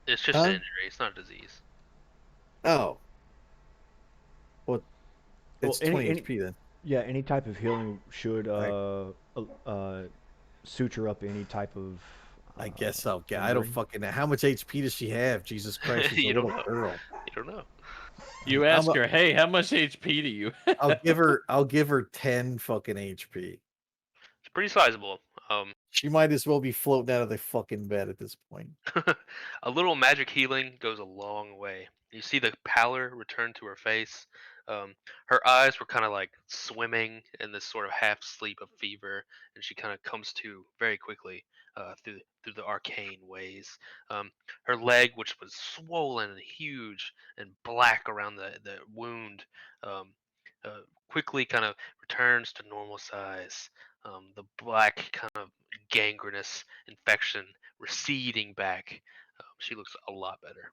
It's just an huh? injury. It's not a disease. Oh, well, Well, it's any 20 any HP then. yeah, any type of healing should I suture up any type of I guess I'll get. I don't injury. fucking know. How much HP does she have? Jesus Christ, she's a You don't little know. girl. You don't know. You I'm ask a, her, hey, how much HP do you I'll have? give her. I'll give her 10 fucking HP. It's pretty sizable. She might as well be floating out of the fucking bed at this point. A little magic healing goes a long way. You see the pallor return to her face. Her eyes were kind of like swimming in this sort of half sleep of fever, and she kind of comes to very quickly through the arcane ways. Her leg, which was swollen and huge and black around the wound, um, quickly kind of returns to normal size. The black kind of gangrenous infection receding back. She looks a lot better.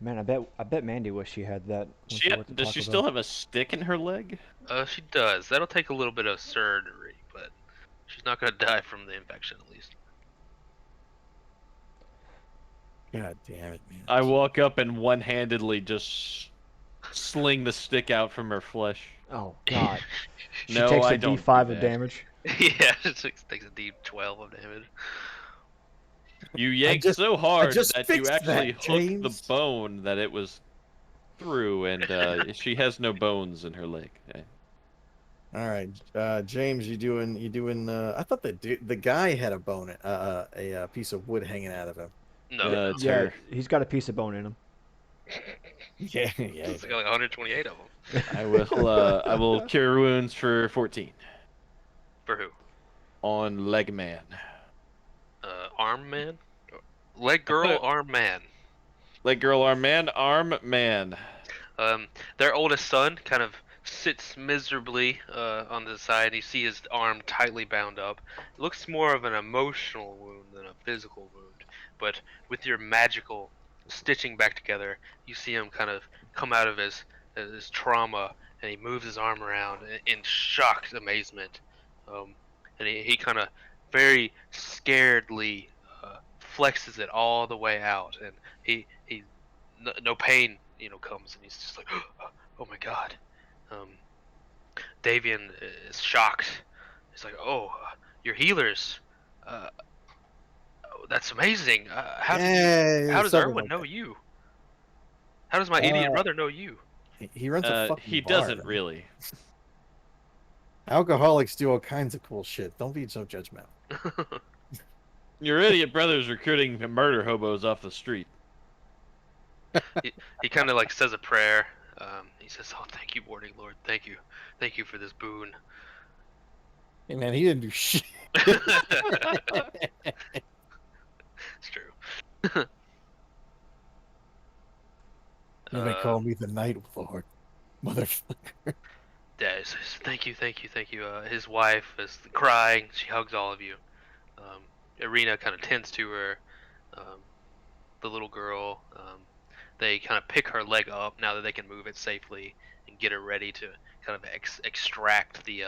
Man, I bet Mandy wished she had that when she worked at Does Taco she Bell. still have a stick in her leg? She does. That'll take a little bit of surgery, but she's not gonna die from the infection at least. God damn it, man. I walk up and one-handedly just sling the stick out from her flesh. Oh God. She No, takes I a don't do D5 of that. damage. Yeah, it takes a deep 12 of damage. You I yanked just so I hard just that you fixed actually that, hooked the James. bone that it was through, and she has no bones in her leg. All right, James, you doing? I thought the guy had a bone, a piece of wood hanging out of him. No, Yeah, no. It's yeah, her. he's got a piece of bone in him. Yeah, yeah, It's got like 128 of them. I will cure wounds for 14 For who? on leg man. Arm man? Leg girl, arm man. Leg girl, arm man. Their oldest son kind of sits miserably on the side. You see his arm tightly bound up. It looks more of an emotional wound than a physical wound. But with your magical stitching back together, you see him kind of come out of his trauma, and he moves his arm around in shocked amazement. Um, and he kind of very scaredly flexes it all the way out, and he no pain, comes, and he's just like, oh my god. Um, Davian is shocked. He's like, oh, you're healers. Uh, oh, that's amazing. Yeah, How does something Erwin like know that. you? How does my idiot brother know you? He runs a fucking He bar. doesn't really. Alcoholics do all kinds of cool shit. Don't be so judgmental. Your idiot brother's recruiting murder hobos off the street. he kind of like says a prayer. He says, "Oh, thank you, morning Lord. Thank you for this boon." Hey man, he didn't do shit. It's true. You may call me the Night Lord, motherfucker. Yeah, he says, thank you. His wife is crying. She hugs all of you. Irina kind of tends to her. Um, the little girl. They kind of pick her leg up now that they can move it safely and get her ready to kind of extract the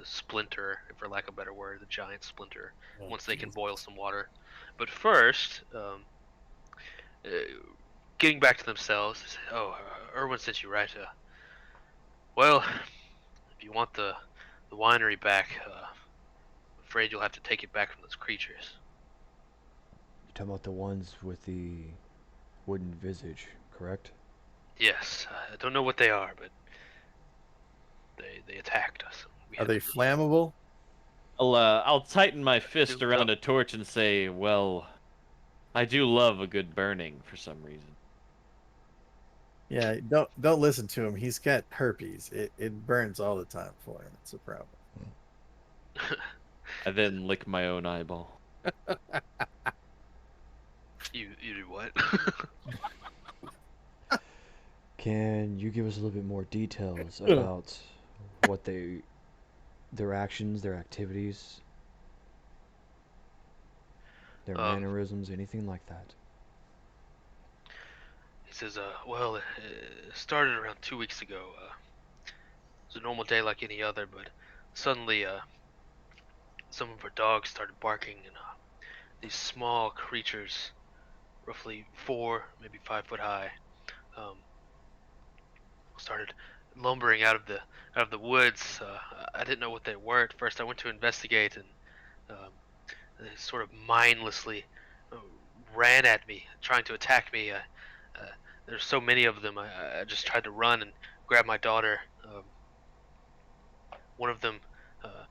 splinter, for lack of a better word, the giant splinter, Oh, once they can Jesus. boil some water. But first, uh, getting back to themselves, they say, "Oh, Erwin sent you right. Well, if you want the winery back, I'm afraid you'll have to take it back from those creatures." You're talking about the ones with the wooden visage, correct? Yes, I don't know what they are, but they attacked us. We Are had they to leave. flammable? I'll tighten my fist Do around the- a torch and say, well, I do love a good burning for some reason. Yeah, don't listen to him. He's got herpes. It burns all the time for him. It's a problem. I then lick my own eyeball. you do what? Can you give us a little bit more details about what their actions, their activities, their um, mannerisms, anything like that? he says, well, it started around 2 weeks ago. It was a normal day like any other, but suddenly, some of our dogs started barking, and these small creatures, roughly 4, maybe 5 foot high, um, started lumbering out of the woods. I didn't know what they were at first. I went to investigate, and um, they sort of mindlessly uh, ran at me, trying to attack me. There's so many of them. I just tried to run and grab my daughter. One of them uh,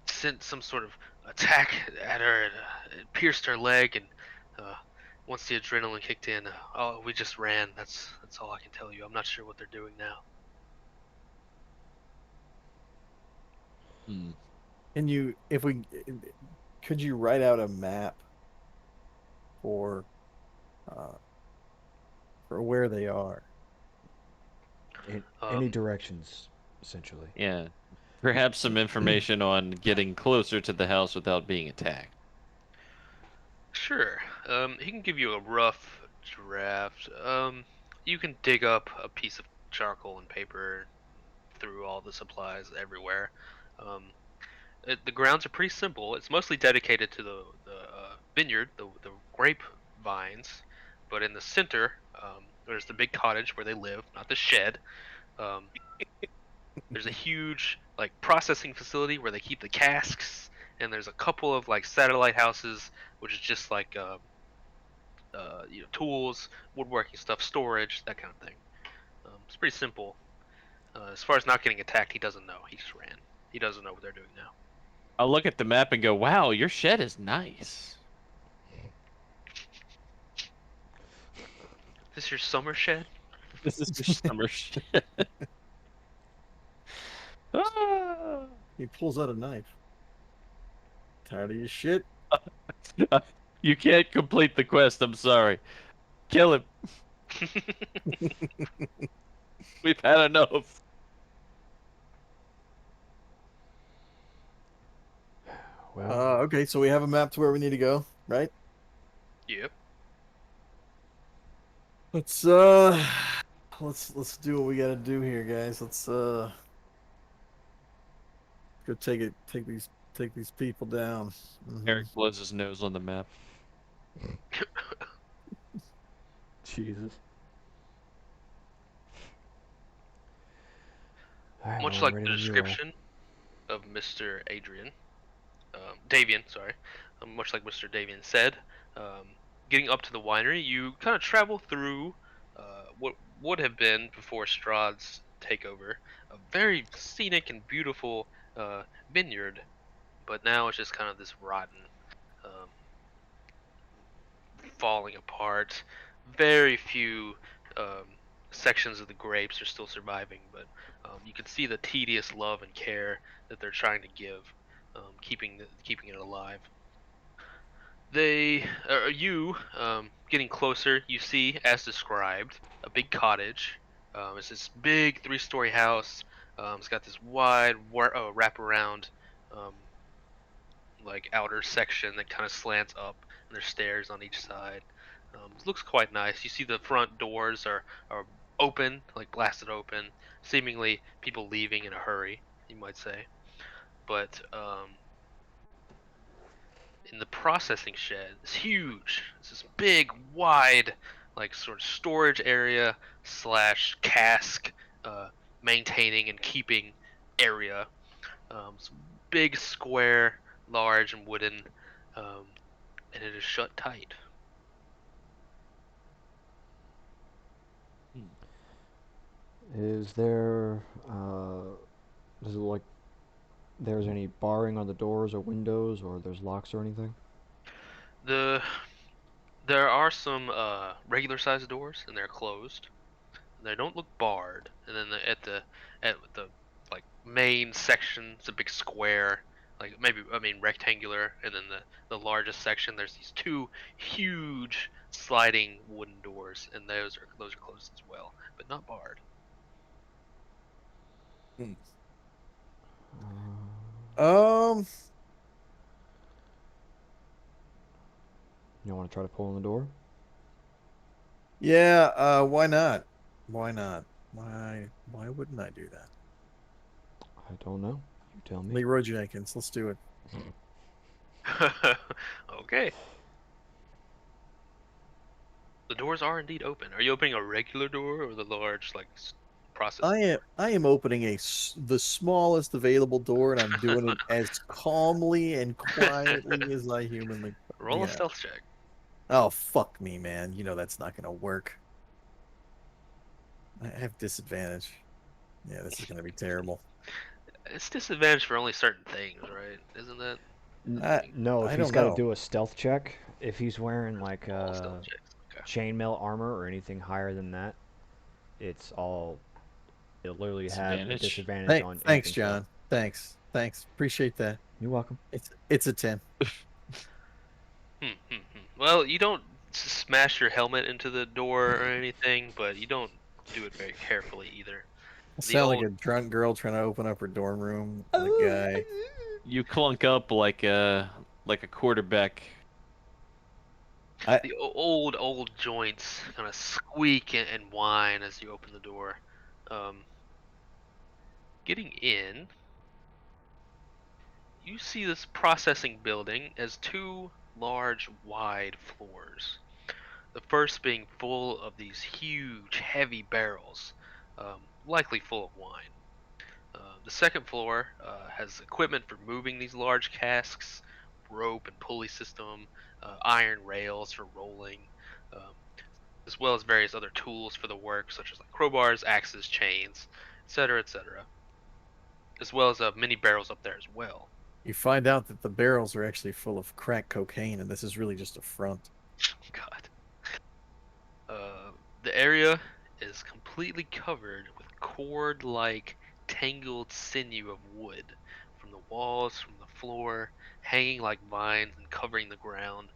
sent some sort of attack at her, and it pierced her leg. And uh, once the adrenaline kicked in, oh, we just ran. That's all I can tell you. I'm not sure what they're doing now. Hmm. Can you, if we, could you write out a map for, uh, for where they are? Any Um, directions, essentially. Yeah. Perhaps some information on getting closer to the house without being attacked. Sure. He can give you a rough draft. You can dig up a piece of charcoal and paper through all the supplies everywhere. Um, the grounds are pretty simple. It's mostly dedicated to the vineyard, the grape vines. But in the center, there's the big cottage where they live, not the shed. Um, there's a huge like processing facility where they keep the casks, and there's a couple of like satellite houses, which is just like tools, woodworking stuff, storage, that kind of thing. It's pretty simple. As far as not getting attacked, he doesn't know. He just ran. He doesn't know what they're doing now. I'll look at the map and go, wow, your shed is nice. Is this your summer shed? This is your summer shed. Ah! He pulls out a knife. Tired of your shit? You can't complete the quest, I'm sorry. Kill him. We've had enough. Well, Okay, so we have a map to where we need to go, right? Yep. Let's let's do what we gotta do here, guys. Let's go take these people down. Eric blows his nose on the map. Jesus. All right, Much well, I'm like ready the when you are. description of Mr. Adrian, Davian, sorry, much like Mr. Davian said. Getting up to the winery, you kind of travel through what would have been before Strahd's takeover, a very scenic and beautiful vineyard, but now it's just kind of this rotten, um, falling apart. Very few sections of the grapes are still surviving, but you can see the tedious love and care that they're trying to give, keeping it alive. You getting closer, you see, as described, a big cottage. It's this big three-story house. It's got this wide wraparound, um, like outer section that kind of slants up, and there's stairs on each side. It looks quite nice. You see the front doors are open, like blasted open, seemingly people leaving in a hurry, you might say. But in the processing shed, it's huge. It's this big, wide, like sort of storage area slash cask, uh, maintaining and keeping area. It's big, square, large, and wooden, um, and it is shut tight. Is there, does it look like there's any barring on the doors or windows, or there's locks or anything? The There are some regular sized doors, and they're closed. They don't look barred. And then at the like main section, it's a big square, like maybe I mean rectangular, and then the largest section, there's these two huge sliding wooden doors, and those are closed as well, but not barred. Hmm. Uh, Um, you want to try to pull on the door? yeah, why not? Why not? Why wouldn't I do that? I don't know. You tell me. Leroy Jenkins, let's do it. Okay. The doors are indeed open. Are you opening a regular door or the large like processing I am opening the smallest available door, and I'm doing door? it as calmly and quietly as I humanly. Roll a Yeah. stealth check. Oh, fuck me, man. You know that's not gonna work. I have disadvantage. Yeah, this is gonna be terrible. It's disadvantage for only certain things, right? Isn't that? I No, if I he's don't got to know. do a stealth check, if he's wearing like All stealth checks. Okay. chainmail armor or anything higher than that, it's all. It'll literally have a Disadvantage. disadvantage Hey, on thanks, anything stealth. John. Thanks. Appreciate that. You're welcome. It's a 10. Well, you don't smash your helmet into the door or anything, but you don't do it very carefully either. I The sound like old a drunk girl trying to open up her dorm room, and the guy. You clunk up like a quarterback. I the old joints kind of squeak and whine as you open the door. Um, Getting in, you see this processing building as two large, wide floors. The first being full of these huge, heavy barrels, likely full of wine. The second floor has equipment for moving these large casks, rope and pulley system, iron rails for rolling, um, as well as various other tools for the work, such as like crowbars, axes, chains, etc., etc., as well as many barrels up there as well. You find out that the barrels are actually full of crack cocaine, and this is really just a front. God. The area is completely covered with cord-like tangled sinew of wood from the walls, from the floor, hanging like vines and covering the ground.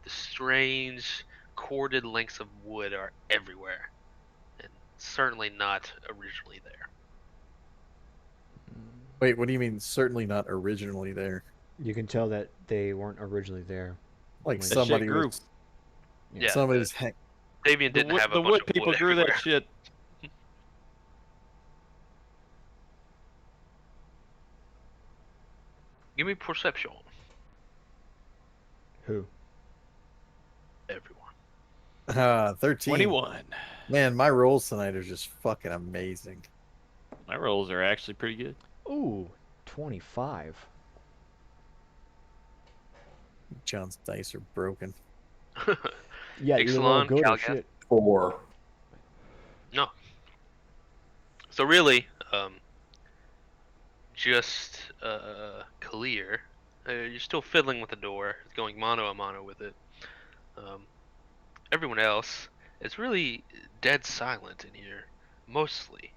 The strange corded lengths of wood are everywhere, and certainly not originally there. Wait, what do you mean? Certainly not originally there. You can tell that they weren't originally there. Like That shit somebody grew. was Yeah, somebody's Davian didn't have a The bunch wood of people wood grew everywhere. that shit. Give me perception, Who? everyone. 13. 21. Man, my rolls tonight are just fucking amazing. My rolls are actually pretty good. Ooh, 25. John's dice are broken. Yeah, either roll Ixalan, good or Calgath. shit. 4. No. So really, just clear. You're still fiddling with the door, going mano a mano with it. Everyone else, it's really dead silent in here, mostly.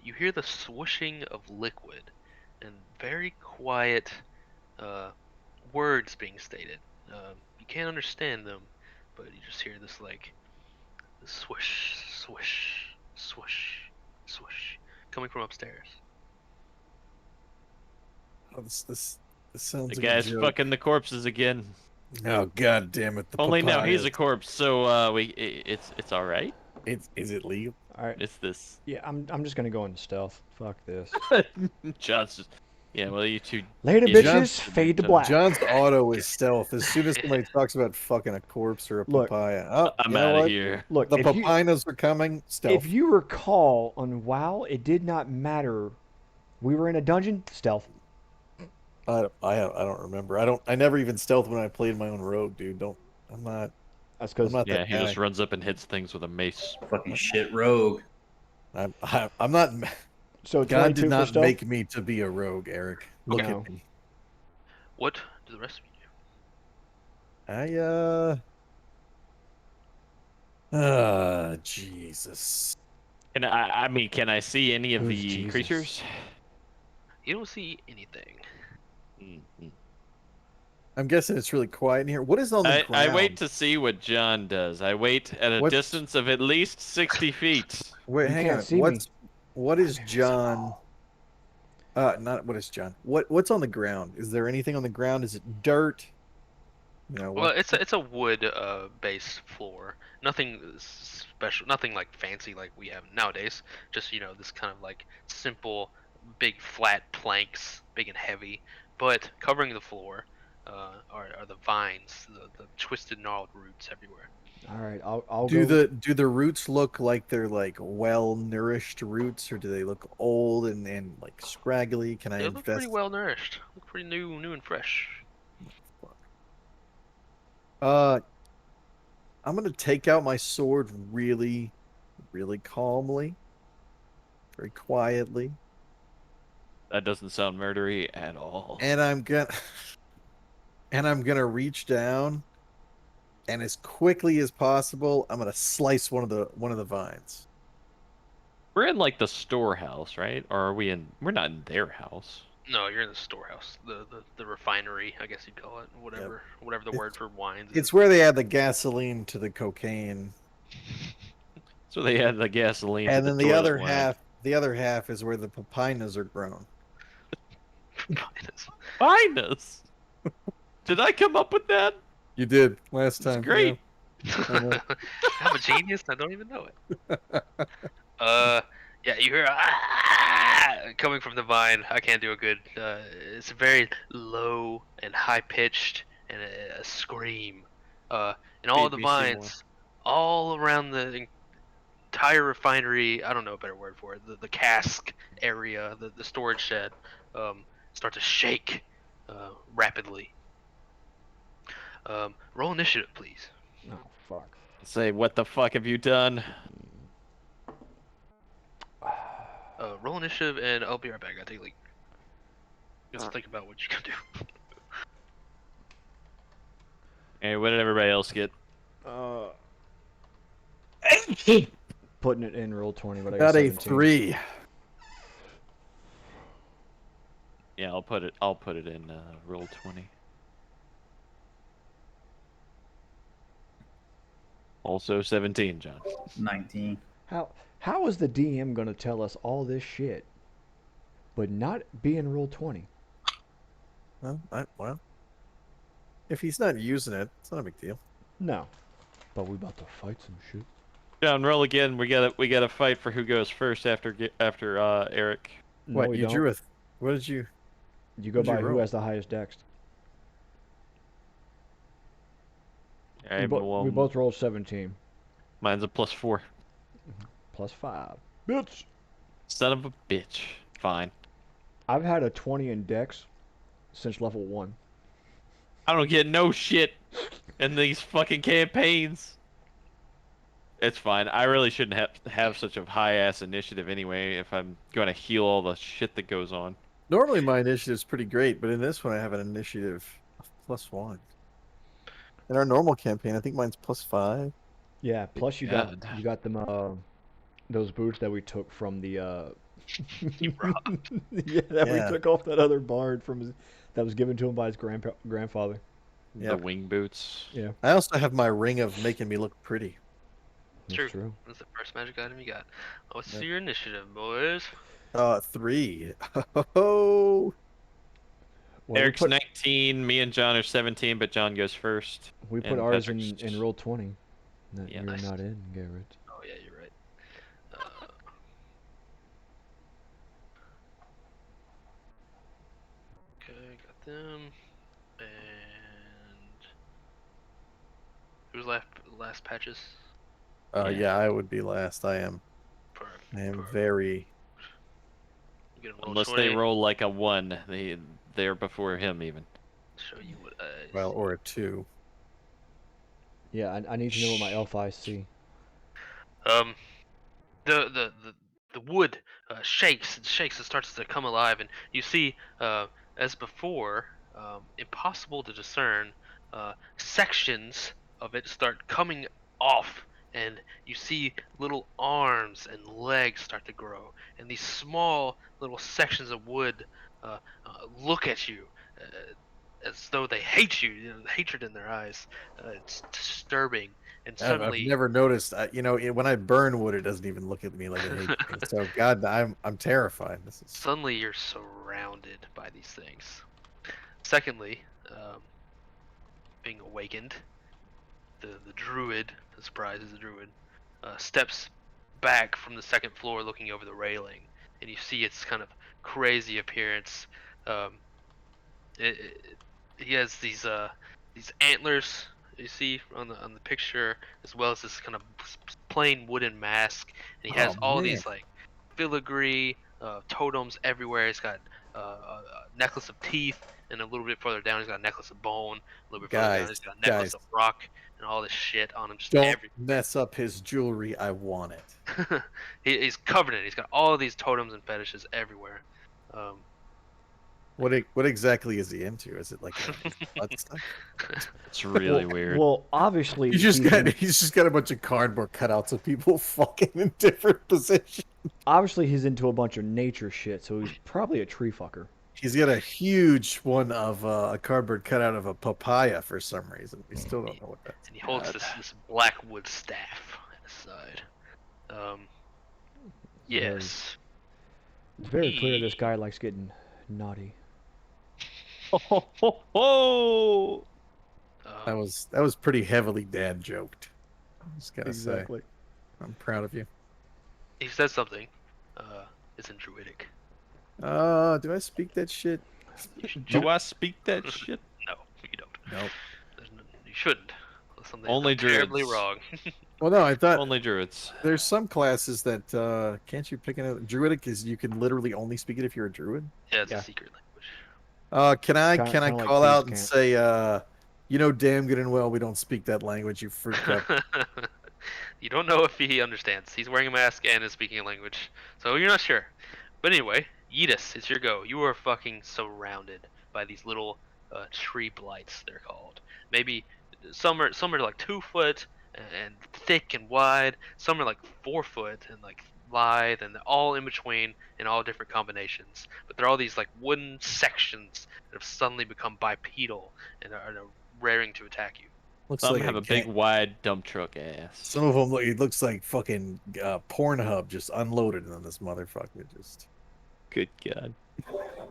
You hear the swooshing of liquid and very quiet words being stated. You can't understand them, but you just hear this like swish, swish, swish, swish coming from upstairs. Oh, this sounds The like a guy's joke. fucking the corpses again. Oh god damn it! The Only now he's papayas. a corpse, so it's all right. Is it legal? All right. It's this. Yeah, I'm just gonna go into stealth. Fuck this. John's just, yeah. Well, you two. Later, idiots. bitches. Fade to black. John's auto is stealth. As soon as somebody talks about fucking a corpse or a Look, papaya, oh, I'm you know out of what? here. Look, The if you papinas are coming. Stealth. if you recall on WoW, it did not matter. We were in a dungeon. Stealth. I don't remember. I never even stealth when I played my own rogue, dude. Don't. I'm not. That's I'm because not Yeah, that he guy. just runs up and hits things with a mace. Fucking shit rogue. I'm not. so God 22 did for not stealth. make me to be a rogue, Eric. Look No. at me. What do the rest of you Jesus. And I mean, can I see any of Who's the Jesus? creatures? do? You don't see anything. Mm-mm. I'm guessing it's really quiet in here. What is on the I ground? wait to see what John does. I wait at a What's- distance of at least 60 feet. Wait, You hang can't on. see me. What is I'm John? invisible. Not what is John? What's on the ground? Is there anything on the ground? Is it dirt? You know Well, what? it's a wood base floor. Nothing special, nothing like fancy like we have nowadays. Just this kind of like simple, big flat planks, big and heavy. But covering the floor are the vines, the twisted gnarled roots everywhere. All right, I'll Do go. the roots look like they're like well nourished roots, or do they look old and like scraggly? Can I They look pretty invest? well nourished. Look pretty new and fresh. Uh, I'm gonna take out my sword really, really calmly, very quietly, That doesn't sound murdery at all. and I'm gonna reach down, and as quickly as possible, I'm gonna slice one of the vines. We're in like the storehouse, right? Or are we in? We're not in their house. No, you're in the storehouse, the refinery, I guess you'd call it, whatever the word for wines is. It's where they add the gasoline to the cocaine, So they had the gasoline. and to then the the toilet wine. other half is where the papinas are grown. Find us. Did I come up with that? You did last It's time. great. know. I'm a genius. I don't even know it. Yeah, you hear coming from the vine. I can't do a good. It's very low and high pitched and a scream. And all Made the me see more. vines, all around the entire refinery. I don't know a better word for it. The cask area, the storage shed, start to shake rapidly. Roll initiative, please. Oh fuck. Say, what the fuck have you done? Roll initiative, and I'll be right back. I take like just think about what you can do. Hey, what did everybody else get? Putting it in roll 20, but I Got got a 17. 3. Yeah, I'll put it in roll 20. Also 17, John. 19. How is the DM gonna tell us all this shit, but not be in roll 20? Well, if he's not using it, it's not a big deal. No, but we about to fight some shit. John, roll again. We gotta fight for who goes first after Eric. No, What we you don't. drew what did you? You go what'd you by who roll? has the highest dex. Alright, well, We both rolled 17 mine's a +4. plus 5. Bitch. Son of a bitch. Fine. I've had a 20 in dex since level 1. I don't get no shit in these fucking campaigns. It's fine. I really shouldn't have such a high ass initiative anyway if I'm gonna heal all the shit that goes on. Normally my initiative's pretty great, but in this one I have an initiative of +1. In our normal campaign, I think mine's +5. Yeah. Plus, God. you got them those boots that we took from the You robbed. yeah, that we Yeah. took off that other bard from his, that was given to him by his grandfather. The Yep. wing boots. Yeah, I also have my ring of making me look pretty. that's True. true. That's the first magic item you got. What's Yep. your initiative, boys? 3. Oh, Well, Eric's 19, me and John are 17, but John goes first. we put and ours Patrick's- in roll 20. That Yeah, you're nice. not in, Garrett. Oh yeah, you're right. Okay, got them. And who's last patches? yeah, I would be last. I am Perfect. very. You get a roll Unless 20. they roll like a 1, they're before him even. Show you what I Well, see. or a 2. Yeah, I need to know what my elf eyes see. Um, the wood shakes and shakes and starts to come alive, and you see, as before, impossible to discern, sections of it start coming off, and you see little arms and legs start to grow, and these small little sections of wood look at you. As though they hate you, hatred in their eyes. It's disturbing, and I've suddenly never noticed. When I burn wood, it doesn't even look at me like it hates me. So God, I'm terrified. This is. suddenly you're surrounded by these things. Secondly, being awakened, the druid, the surprise is the druid, steps back from the second floor looking over the railing, and you see its kind of crazy appearance. Um, he has these antlers you see on the picture, as well as this kind of plain wooden mask, and he has Oh all man, these like filigree totems everywhere. He's got a necklace of teeth, and a little bit further down, he's got a necklace of bone. A little bit further down, guys, he's got a necklace guys, of rock, and all this shit on him, just don't everywhere. mess up his jewelry. I want it. He's covered in it. He's got all these totems and fetishes everywhere. Um, What exactly is he into? Is it like blood stuff? It's really weird. Well, obviously He's just got in- he's just got a bunch of cardboard cutouts of people fucking in different positions. obviously he's into a bunch of nature shit, so he's probably a tree fucker. He's got a huge one of a cardboard cutout of a papaya for some reason. We still don't know what that's. and he holds God. this black wood staff at his side. Yes. It's very clear this He- guy likes getting naughty. Ho, ho, ho! That was pretty heavily dad joked. I just gotta say, I'm proud of you. He says something. It's in Druidic. Do I speak that shit? Do I speak that shit? No, you don't. Nope. You shouldn't. Unless something Only terribly druids. wrong. Well, no, I thought Only druids. there's some classes that can't you pick another Druidic is you can literally only speak it if you're a druid. Yeah, it's Yeah. a secret language. Can I Kinda like call thieves out and can't. say you know damn good and well we don't speak that language, you freak up. You don't know if he understands. He's wearing a mask and is speaking a language, so you're not sure. But anyway, Yeetus, it's your go. You are fucking surrounded by these little tree blights. They're called. Maybe some are like 2 foot and thick and wide. Some are like 4 foot and like lithe, and they're all in between in all different combinations. But they're all these like wooden sections that have suddenly become bipedal and are raring to attack you. Looks Some like have a big, wide dump truck ass. Some of them it looks like fucking Pornhub just unloaded on this motherfucker. Just Good God.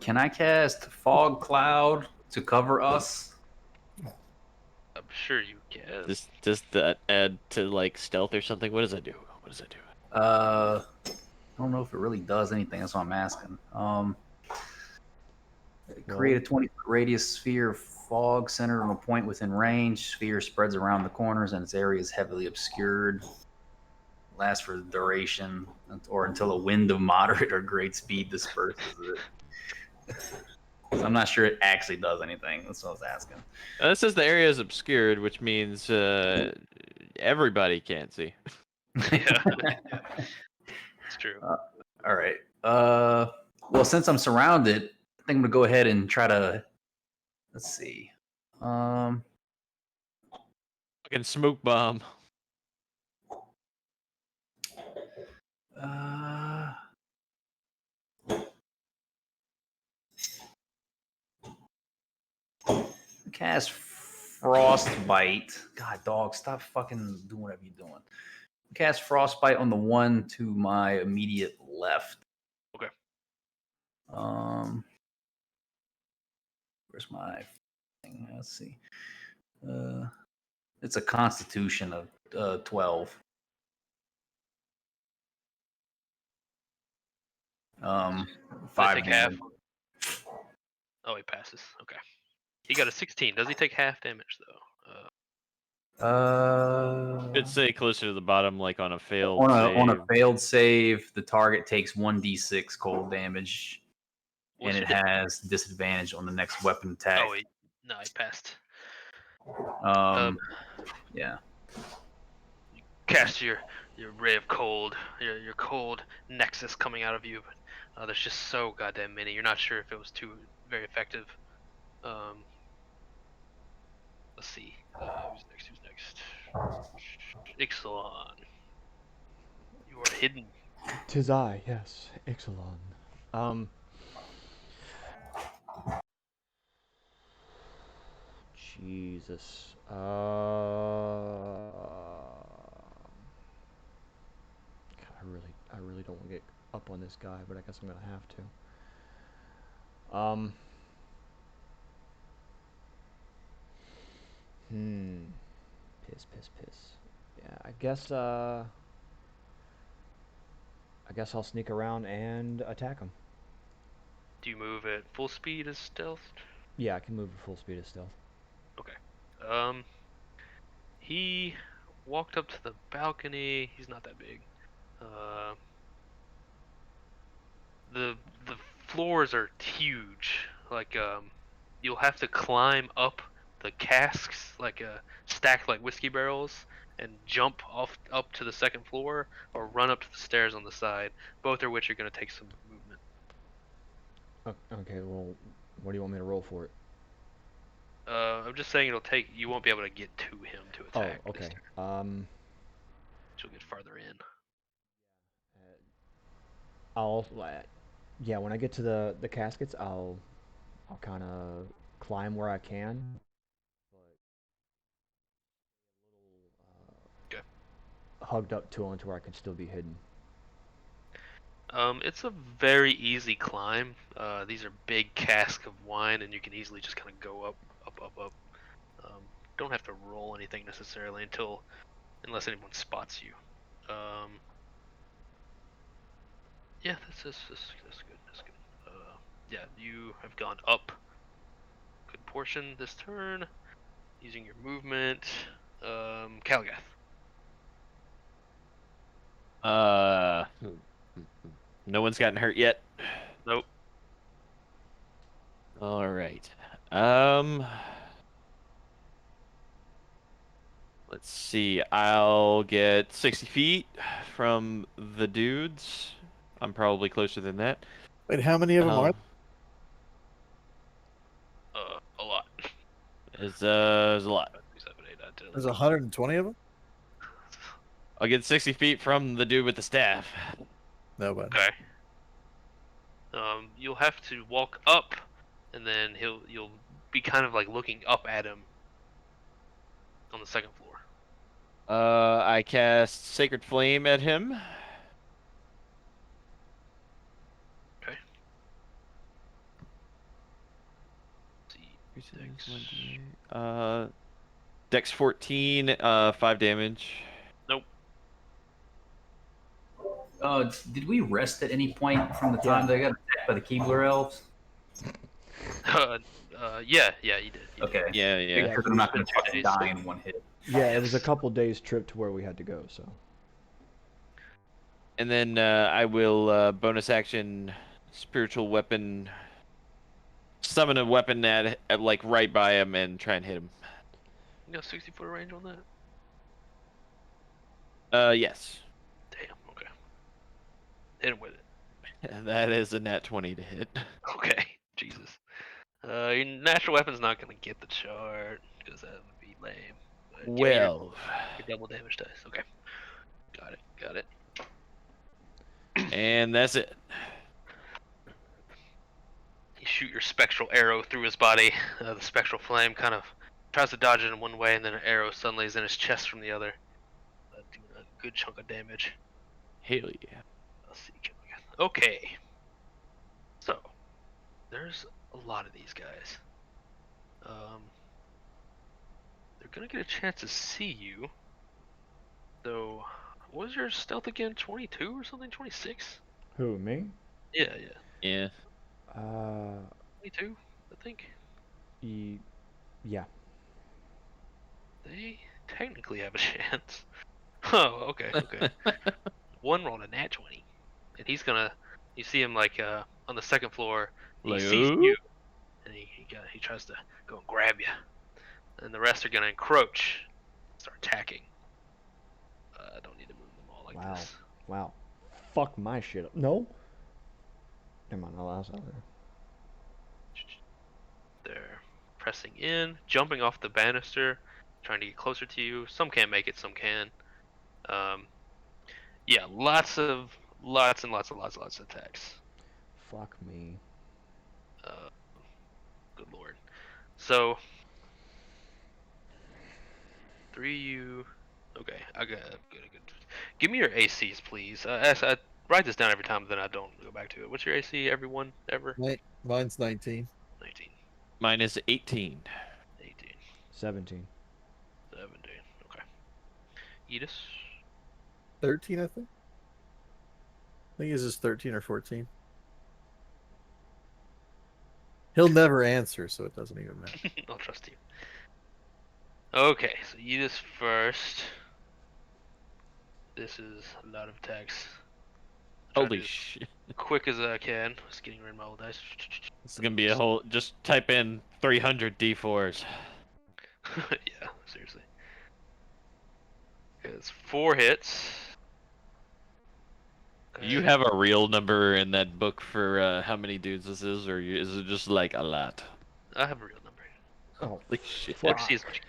Can I cast Fog Cloud to cover us? I'm sure you can. Does that add to like stealth or something? What does that do? What does that do? I don't know if it really does anything. That's what I'm asking. Create a 20-foot radius sphere of fog centered on a point within range. Sphere spreads around the corners and its area is heavily obscured. Lasts for the duration or until a wind of moderate or great speed disperses it. So I'm not sure it actually does anything. That's what I was asking. This says the area is obscured, which means everybody can't see. Yeah, it's true. All right. Well, since I'm surrounded, I think I'm gonna go ahead and try to. Let's see. Fucking smoke bomb. Uh, cast frostbite. God, dog, stop fucking doing whatever you're doing. Cast frostbite on the one to my immediate left. Okay. Where's my thing? Let's see. It's a Constitution of 12. Does 5 it take half? damage. Oh, he passes. Okay. He got a 16. Does he take half damage though? Should say closer to the bottom, like on a failed on a save. failed save, the target takes 1d6 cold damage, What's and it your has disadvantage on the next weapon attack. Oh, no, he passed. Yeah. Cast your ray of cold, your cold nexus coming out of you, but there's just so goddamn many. You're not sure if it was very effective. Let's see. Who's next? Who's next? Ixalan. You are hidden. 'Tis I, yes, Ixalan. Jesus. I really don't want to get up on this guy, but I guess I'm gonna have to. Piss. Yeah, I guess I'll sneak around and attack him. Do you move at full speed as stealth? Yeah, I can move at full speed as stealth. Okay. He walked up to the balcony. He's not that big. The floors are huge. Like you'll have to climb up the casks, like stacked like whiskey barrels, and jump off up to the second floor, or run up to the stairs on the side. Both of which are going to take some movement. Okay, well, what do you want me to roll for it? I'm just saying it'll take. You won't be able to get to him to attack. Oh, okay. She'll get farther in. I'll, yeah, when I get to the caskets, I'll kind of climb where I can. Okay. Hugged up to him to where I can still be hidden. It's a very easy climb. These are big casks of wine, and you can easily just kind of go up. Don't have to roll anything necessarily unless anyone spots you. Yeah, that's good. That's good. Yeah, you have gone up. Good portion this turn, using your movement. Calgath. No one's gotten hurt yet. Nope. All right. Let's see. I'll get 60 feet from the dudes. I'm probably closer than that. Wait, how many of them are? A lot. There's a lot. 7, 8, 9, 10, There's 11, 120 of them. I'll get 60 feet from the dude with the staff. Nobody. Okay. You'll have to walk up, and then you'll be kind of like looking up at him on the second floor. I cast Sacred Flame at him. Okay. Dex 14, 5 damage. Nope. Did we rest at any point from the time they got attacked by the Keebler elves? Yeah, you did. Okay. Yeah. Because I'm not going to 2 fucking days. die in one hit. Yeah, it was a couple days trip to where we had to go, so. And then I will bonus action spiritual weapon summon a weapon at like right by him and try and hit him. You got 60-foot range on that? Yes. Damn. Okay. Hit him with it. That is a nat 20 to hit. Okay. Jesus. Your natural weapon's not gonna get the chart because that would be lame. But yeah, Well, your double damage dice. Okay. Got it. Got it. and that's it. You shoot your spectral arrow through his body. The spectral flame kind of tries to dodge it in one way, and then an arrow suddenly is in his chest from the other, doing a good chunk of damage. Hell yeah. Let's see. Okay. So there's a lot of these guys. They're gonna get a chance to see you. So, what was your stealth again? 22 or something? 26? Who, me? Yeah. Yeah. 22, I think. Yeah. They technically have a chance. Oh, okay. One rolled a nat 20, and he's gonna. You see him like on the second floor. He Like, sees ooh? you, and he tries to go and grab you. And the rest are gonna encroach, start attacking. I don't need to move them all like Wow. this. Wow. Fuck my shit up. No? Never mind, I'll ask later. They're pressing in, jumping off the banister, trying to get closer to you. Some can't make it, some can. Yeah, lots and lots of attacks. Fuck me. Good lord. So 3U. Okay, I got good. Give me your ACs, please. I write this down every time, then I don't go back to it. What's your AC? Everyone ever? Mine's 19. 19, Mine is 18. 18, 17. 17. Okay. Edis. 13, I think. I think it's just 13 or 14. He'll never answer, so it doesn't even matter. I'll trust you. Okay, so Edis first. This is a lot of attacks. Try to Holy do as shit. quick as I can. Just getting rid of my old dice. This is gonna be a whole. Just type in 300 D4s. Yeah, seriously. It's 4 hits. Do you Okay. have a real number in that book for how many dudes this is, or is it just like a lot? I have a real number. Oh, Holy shit. fuck. See as much.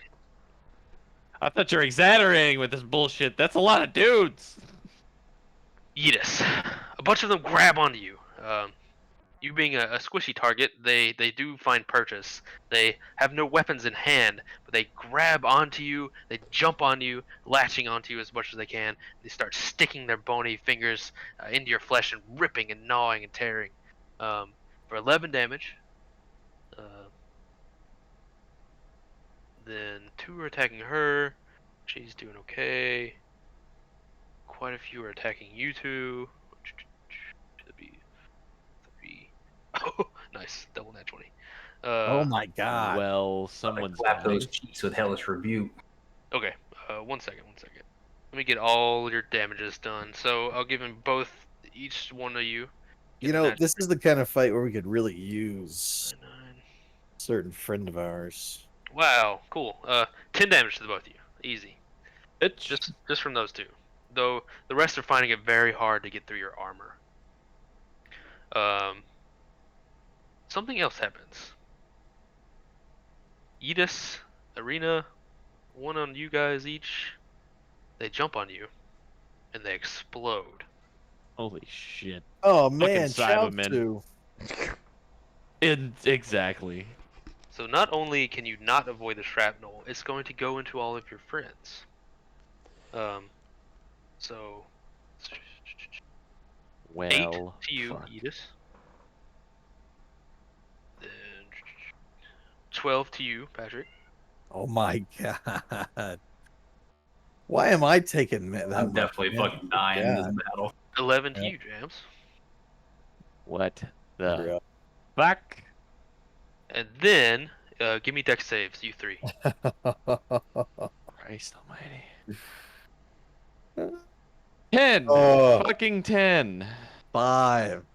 I thought you were exaggerating with this bullshit. That's a lot of dudes. Yeetus. A bunch of them grab onto you. You being a squishy target, they do find purchase. They have no weapons in hand, but they grab onto you, they jump on you, latching onto you as much as they can. They start sticking their bony fingers into your flesh and ripping and gnawing and tearing. For 11 damage. Then 2 are attacking her. She's doing okay. Quite a few are attacking you two. Should be 3. Oh, nice. Double nat 20. Oh my god. Well, someone's Slap those died. cheeks with hellish rebuke. Okay. 1 second. Let me get all your damages done. So I'll give him both, each one of you. You know, this is the kind of fight where we could really use 9. a certain friend of ours. Wow, cool. 10 damage to the both of you. Easy. It's Just from those two. Though the rest are finding it very hard to get through your armor. Something else happens. Edis, Arena, one on you guys each. They jump on you, and they explode. holy shit. Oh Fucking man, Cybermen. Chaozu. Exactly. So not only can you not avoid the shrapnel, it's going to go into all of your friends. So 8 Well, to you, fuck. Edis. Then 12 to you, Patrick. Oh my god. Why am I taking that? I'm definitely much fucking dying in this God. battle. 11 to Yeah. you, Jams. What the Yeah. fuck? And then give me dex saves, you 3. Christ almighty. 10! Oh. Fucking 10. 5.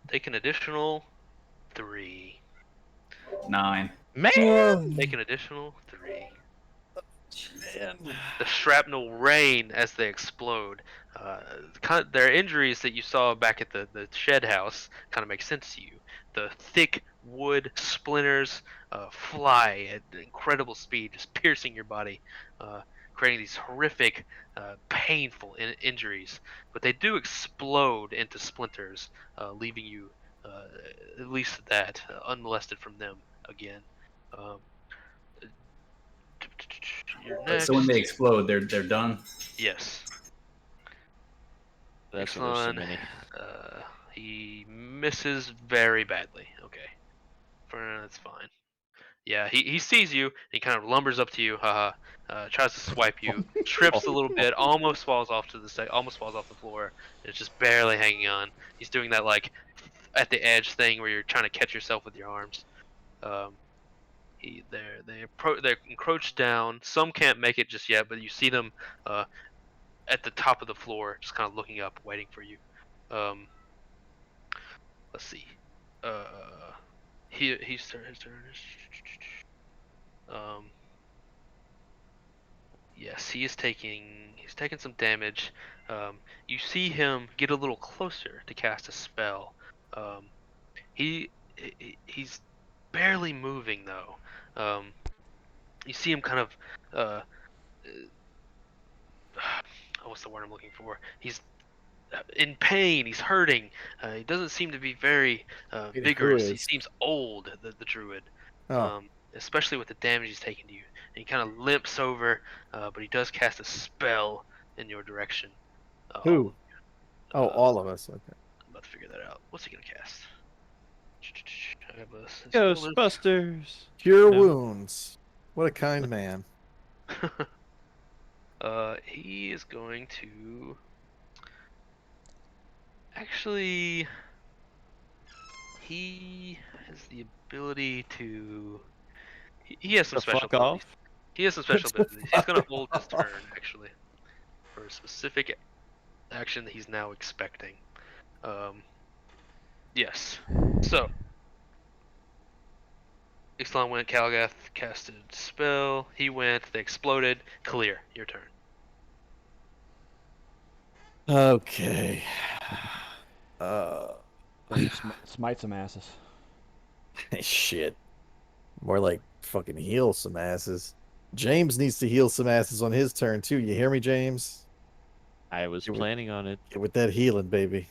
Take an additional 3. 9. Man! Make an additional 3. Man. The shrapnel rain as they explode. Their injuries that you saw back at the shed house kind of make sense to you. The thick wood splinters fly at incredible speed, just piercing your body, creating these horrific, painful injuries. But they do explode into splinters, leaving you, uh, at least that, unmolested from them again. Um, you're So when they next. explode, they're done. Yes. That's why there's so Ixalan, many. he misses very badly. Okay. That's fine. Yeah, he sees you, and he kind of lumbers up to you, haha, tries to swipe you, trips a little bit, almost falls off to almost falls off the floor, and it's just barely hanging on. He's doing that, like, at the edge thing where you're trying to catch yourself with your arms. Um, they encroach down. Some can't make it just yet, but you see them uh, at the top of the floor, just kind of looking up, waiting for you. Um, let's see. His turn. Um, yes, he's taking some damage. You see him get a little closer to cast a spell. Um, he's barely moving though. You see him kind of what's the word I'm looking for? He's in pain. He's hurting. He doesn't seem to be very Wait, who vigorous. He is? seems old, the druid, Oh, especially with the damage he's taken to you. And he kind of limps over, but he does cast a spell in your direction. who? Oh, Uh, all of us. Okay. I'm about to figure that out. What's he gonna cast? I have a Ghostbusters. Cure No. wounds. What a kind man. he is going to actually. He has the ability to. He has some The special fuck abilities. off. He has some special abilities. He's gonna hold his turn actually for a specific action that he's now expecting. Yes. So Ixalan went. Kalgath casted spell. He went. They exploded. Clear. Your turn. Okay. Uh, Ready to smite some asses. shit. More like fucking heal some asses. James needs to heal some asses on his turn too. You hear me, James? I was Get with- planning on it. Get with that healing, baby.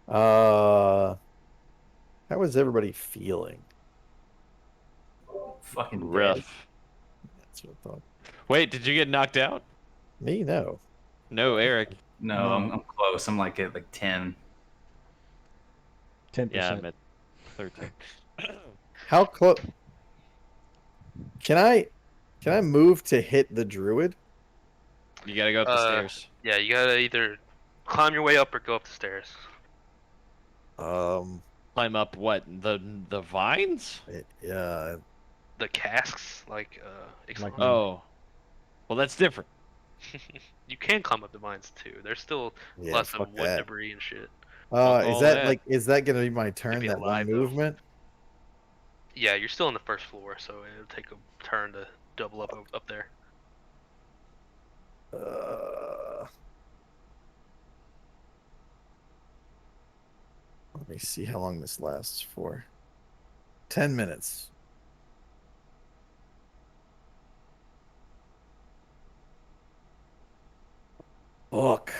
How is everybody feeling? Fucking dead. Rough. That's what I thought. Wait, did you get knocked out? Me, no. No, Eric. No, I'm close. I'm like at 10. 10%. Yeah, I'm at 13. How close? Can I move to hit the druid? You gotta go up the stairs. Yeah, you gotta either climb your way up or go up the stairs. Climb up what? The vines? Yeah. The casks, like Like Oh. Well, that's different. you can climb up the vines too. There's still Yeah, lots of fuck wood that. debris and shit. Fuck Is all that that. like gonna be my turn? be That one alive, though. movement? Yeah, you're still on the first floor, so it'll take a turn to double up there. Let me see how long this lasts for. 10 minutes. Fuck.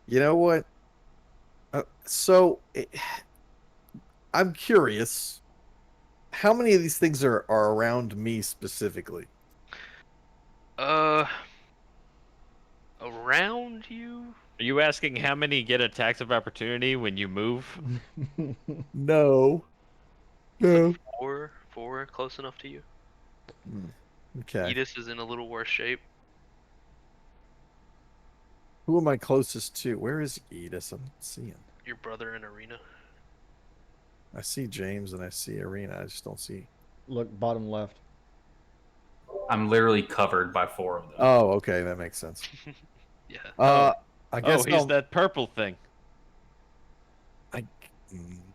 You know what? I'm curious. How many of these things are around me specifically? Around you? Are you asking how many get attacks of opportunity when you move? No. No. Four close enough to you. Okay. Edis is in a little worse shape. Who am I closest to? Where is Edis? I'm not seeing. Your brother in Arena. I see James and I see Arena. I just don't see. Look, bottom left. I'm literally covered by 4 of them. Oh, okay, that makes sense. Yeah. I Oh, guess he's that purple thing.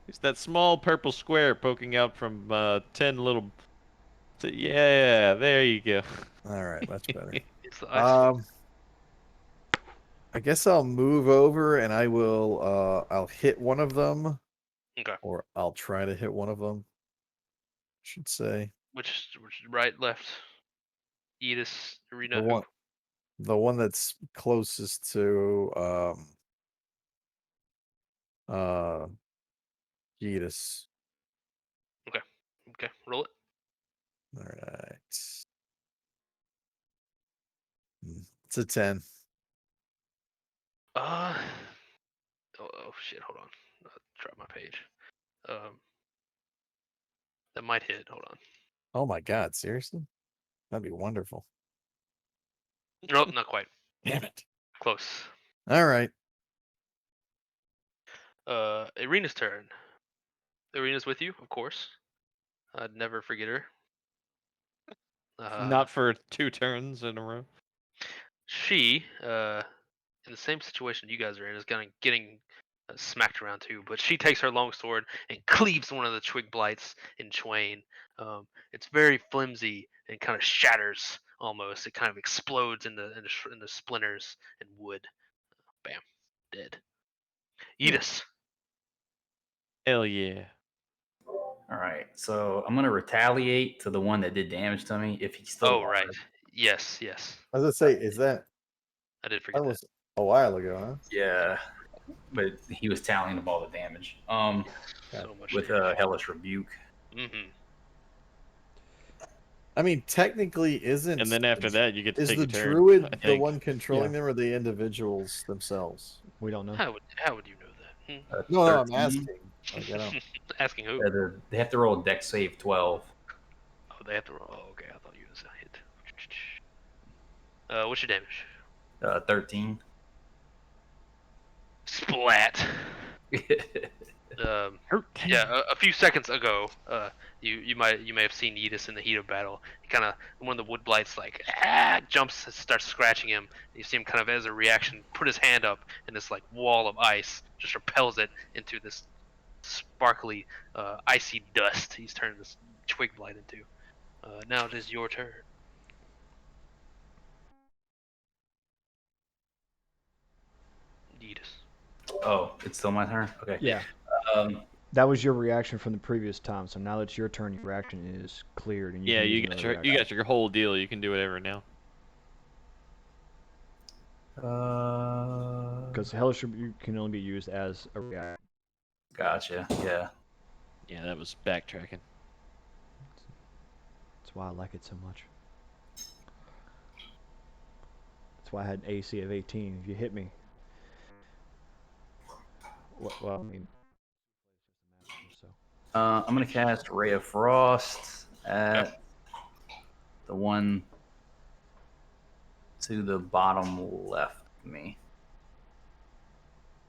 It's that small purple square poking out from 10 little. Yeah, there you go. All right, much better. It's the ice one. I guess I'll move over and I will I'll hit one of them, Okay. or I'll try to hit one of them. I should say Which right, left? Edis, Arena, the who? one the one that's closest to uh Yeetus. Okay, roll it. All right. It's a 10. Oh, shit, hold on. Drop my page. That might hit. Hold on. Oh my god, seriously? That'd be wonderful. Nope, not quite. Damn it. Close. All right. Arena's turn. Arena's with you, of course. I'd never forget her. Not for 2 turns in a row. She, in the same situation you guys are in, is getting smacked around too. But she takes her long sword and cleaves one of the twig blights in twain. It's very flimsy and kind of shatters almost. It kind of explodes in the splinters and wood. Bam, dead. Edis. Hell yeah. All right, so I'm gonna retaliate to the one that did damage to me if he's still Oh alive. right. Yes. I was gonna say, is that I did forget that. was a while ago, huh? Yeah, but he was tallying up all the damage. So much With damage. a hellish rebuke. Mm-hmm. I mean, technically, isn't And then after that, you get to is take the a turn. druid I the think. one controlling them, or the individuals themselves? We don't know. How would you know that? No, I'm 13. asking. Like, I don't. Asking who? They have to roll a dex save 12. Oh, they have to roll. Oh, okay. I thought you was a hit. What's your damage? 13. Splat. Yeah, a few seconds ago, you may have seen Yeetus in the heat of battle. He kind of one of the wood blights jumps, and starts scratching him. You see him kind of as a reaction put his hand up, and this like wall of ice just repels it into this sparkly, icy dust. He's turned this twig blight into. Now it is your turn. Yeetus. Oh, it's still my turn? Okay. Yeah. Um, That was your reaction from the previous time, so now that it's your turn, your reaction is cleared, and you Yeah, can use you got another your reaction. you got your whole deal. You can do whatever now. Because Hellish Rebuke can only be used as a reaction. gotcha. Yeah. Yeah, that was backtracking. That's why I like it so much. That's why I had an AC of 18. If you hit me, well, I mean, so. I'm gonna cast Ray of Frost at the one to the bottom left of me.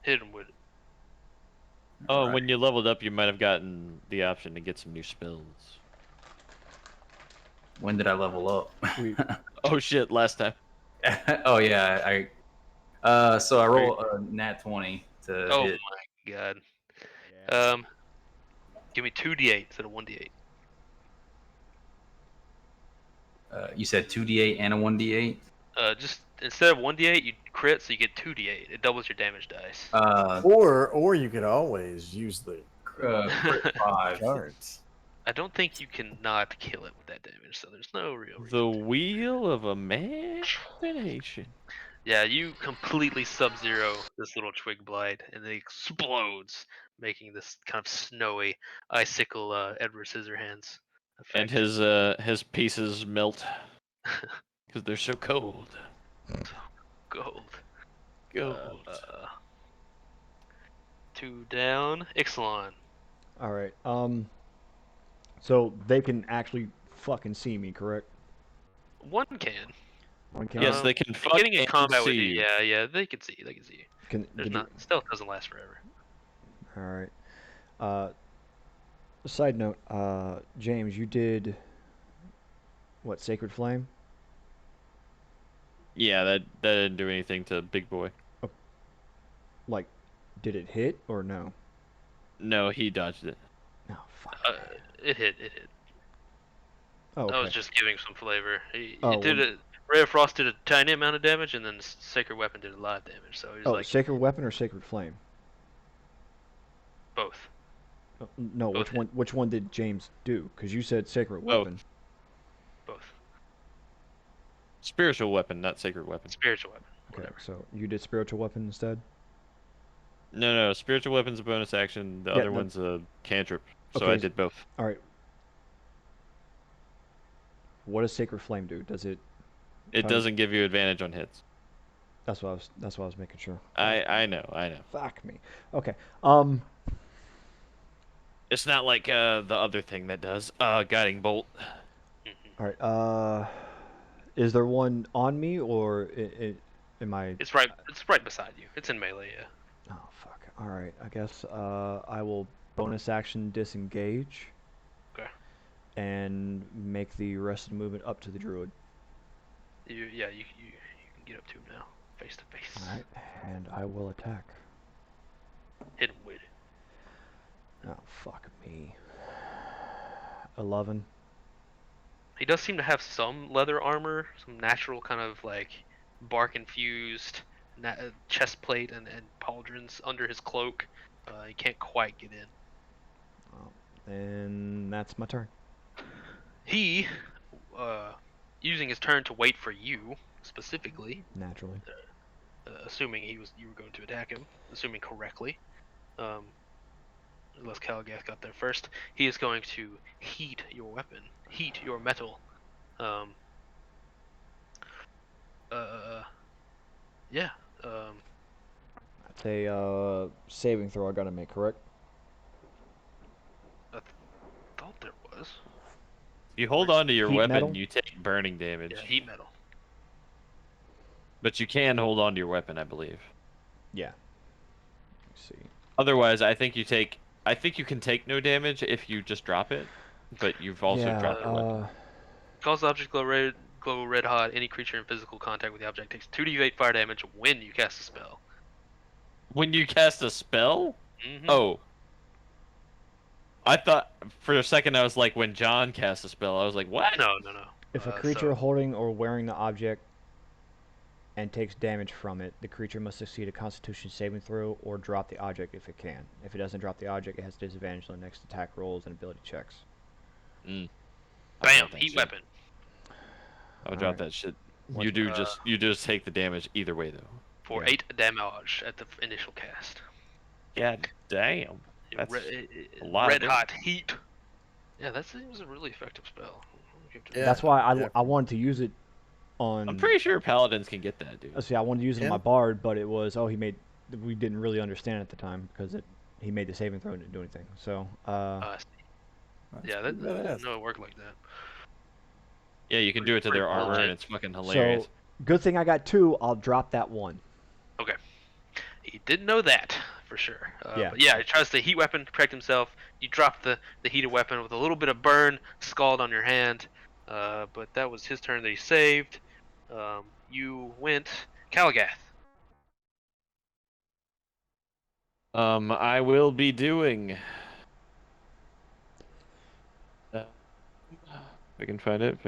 Hit him with it. Oh, Alright. when you leveled up, you might have gotten the option to get some new spells. When did I level up? Oh shit! Last time. Oh yeah, so I roll a nat 20 to Oh hit. my god. Give me 2d8 instead of 1d8. You said 2d8 and a 1d8. Just instead of 1d8, you crit, so you get 2d8. It doubles your damage dice. Or you could always use the Crit 5. cards. I don't think you can not kill it with that damage, so there's no real reason. The wheel of imagination. Yeah, you completely sub-zero this little twig blight, and it explodes, making this kind of snowy icicle Edward Scissorhands And effect. his pieces melt because they're so cold. Gold. Gold. 2 down. Ixalan. All right. So they can actually fucking see me, correct? One can. One can. Yes, they can And fuck getting in and combat with see you. you. Yeah, they can see. They can see. Can There's did not stealth doesn't last forever. All right. Side note, James, you did what? Sacred Flame? Yeah, that didn't do anything to Big Boy. Like, did it hit or no? No, he dodged it. Oh fuck. It hit. It hit. Oh, I was okay. just giving some flavor. It Oh, did well- a Ray of Frost did a tiny amount of damage, and then Sacred Weapon did a lot of damage. So he was Oh, like sacred weapon or sacred flame? both. No, Both which hit. one? Which one did James do? Because you said sacred Oh. weapon. Both. Spiritual weapon, not sacred weapon. Spiritual Weapon. Okay, Whatever. so you did spiritual weapon instead. No, spiritual weapon's a bonus action. The Yeah, other no- one's a cantrip. So Okay, I did both. All right. What does sacred flame do? Does it? It Tell me- doesn't give you advantage on hits. That's what I was. That's what I was making sure. I know. Fuck me. Okay. It's not like the other thing that does. Guiding bolt. All right. Is there one on me or am I? It's right. It's right beside you. It's in melee. Yeah. Oh fuck. All right. I guess I will bonus action disengage. Okay. And make the rest of the movement up to the druid. You can get up to him now, face to face. All right. And I will attack. Hit him with it. Oh fuck me. 11. He does seem to have some leather armor, some natural kind of like bark infused chest plate and pauldrons under his cloak. He can't quite get in. And that's my turn. He, using his turn to wait for you specifically, Naturally. assuming you were going to attack him, assuming correctly, unless Calgath got there first, he is going to heat your weapon, heat your metal. Yeah. That's a saving throw I gotta make, correct? I thought there was. If you hold on to your Heat weapon, metal? you take burning damage. Yeah, heat metal. But you can hold on to your weapon, I believe. Yeah. Let's see. Otherwise, I think you can take no damage if you just drop it, but you've also Yeah, dropped your weapon. Cause the object glow red hot. Any creature in physical contact with the object takes 2d8 fire damage when you cast a spell. When you cast a spell? Mm-hmm. Oh. I thought for a second I was like when John cast a spell. I was like, what? No. If a creature holding or wearing the object and takes damage from it, the creature must succeed a Constitution saving throw or drop the object if it can. If it doesn't drop the object, it has disadvantage on the next attack rolls and ability checks. Mm. Bam! Heat weapon. I'll drop that shit. What's You just take the damage either way though. For Yeah. 8 damage at the initial cast. God damn. That's a lot red of hot heat. Yeah, that was a really effective spell. Yeah. That's why Yeah. I wanted to use it on. I'm pretty sure paladins can get that, dude. See, I wanted to use it on Yeah. my bard, but it was we didn't really understand at the time because he made the saving throw and didn't do anything. So That's yeah, pretty badass. no, it worked like that. Yeah, you can do it to their Pretty armor legit. and it's fucking hilarious. so good thing I got 2. I'll drop that 1. Okay. He didn't know that for sure. Yeah. But yeah, he tries the heat weapon to protect himself. You drop the heated weapon with a little bit of burn, scald on your hand. But that was his turn that he saved. You went Calgath. I will be doing. If I can find it.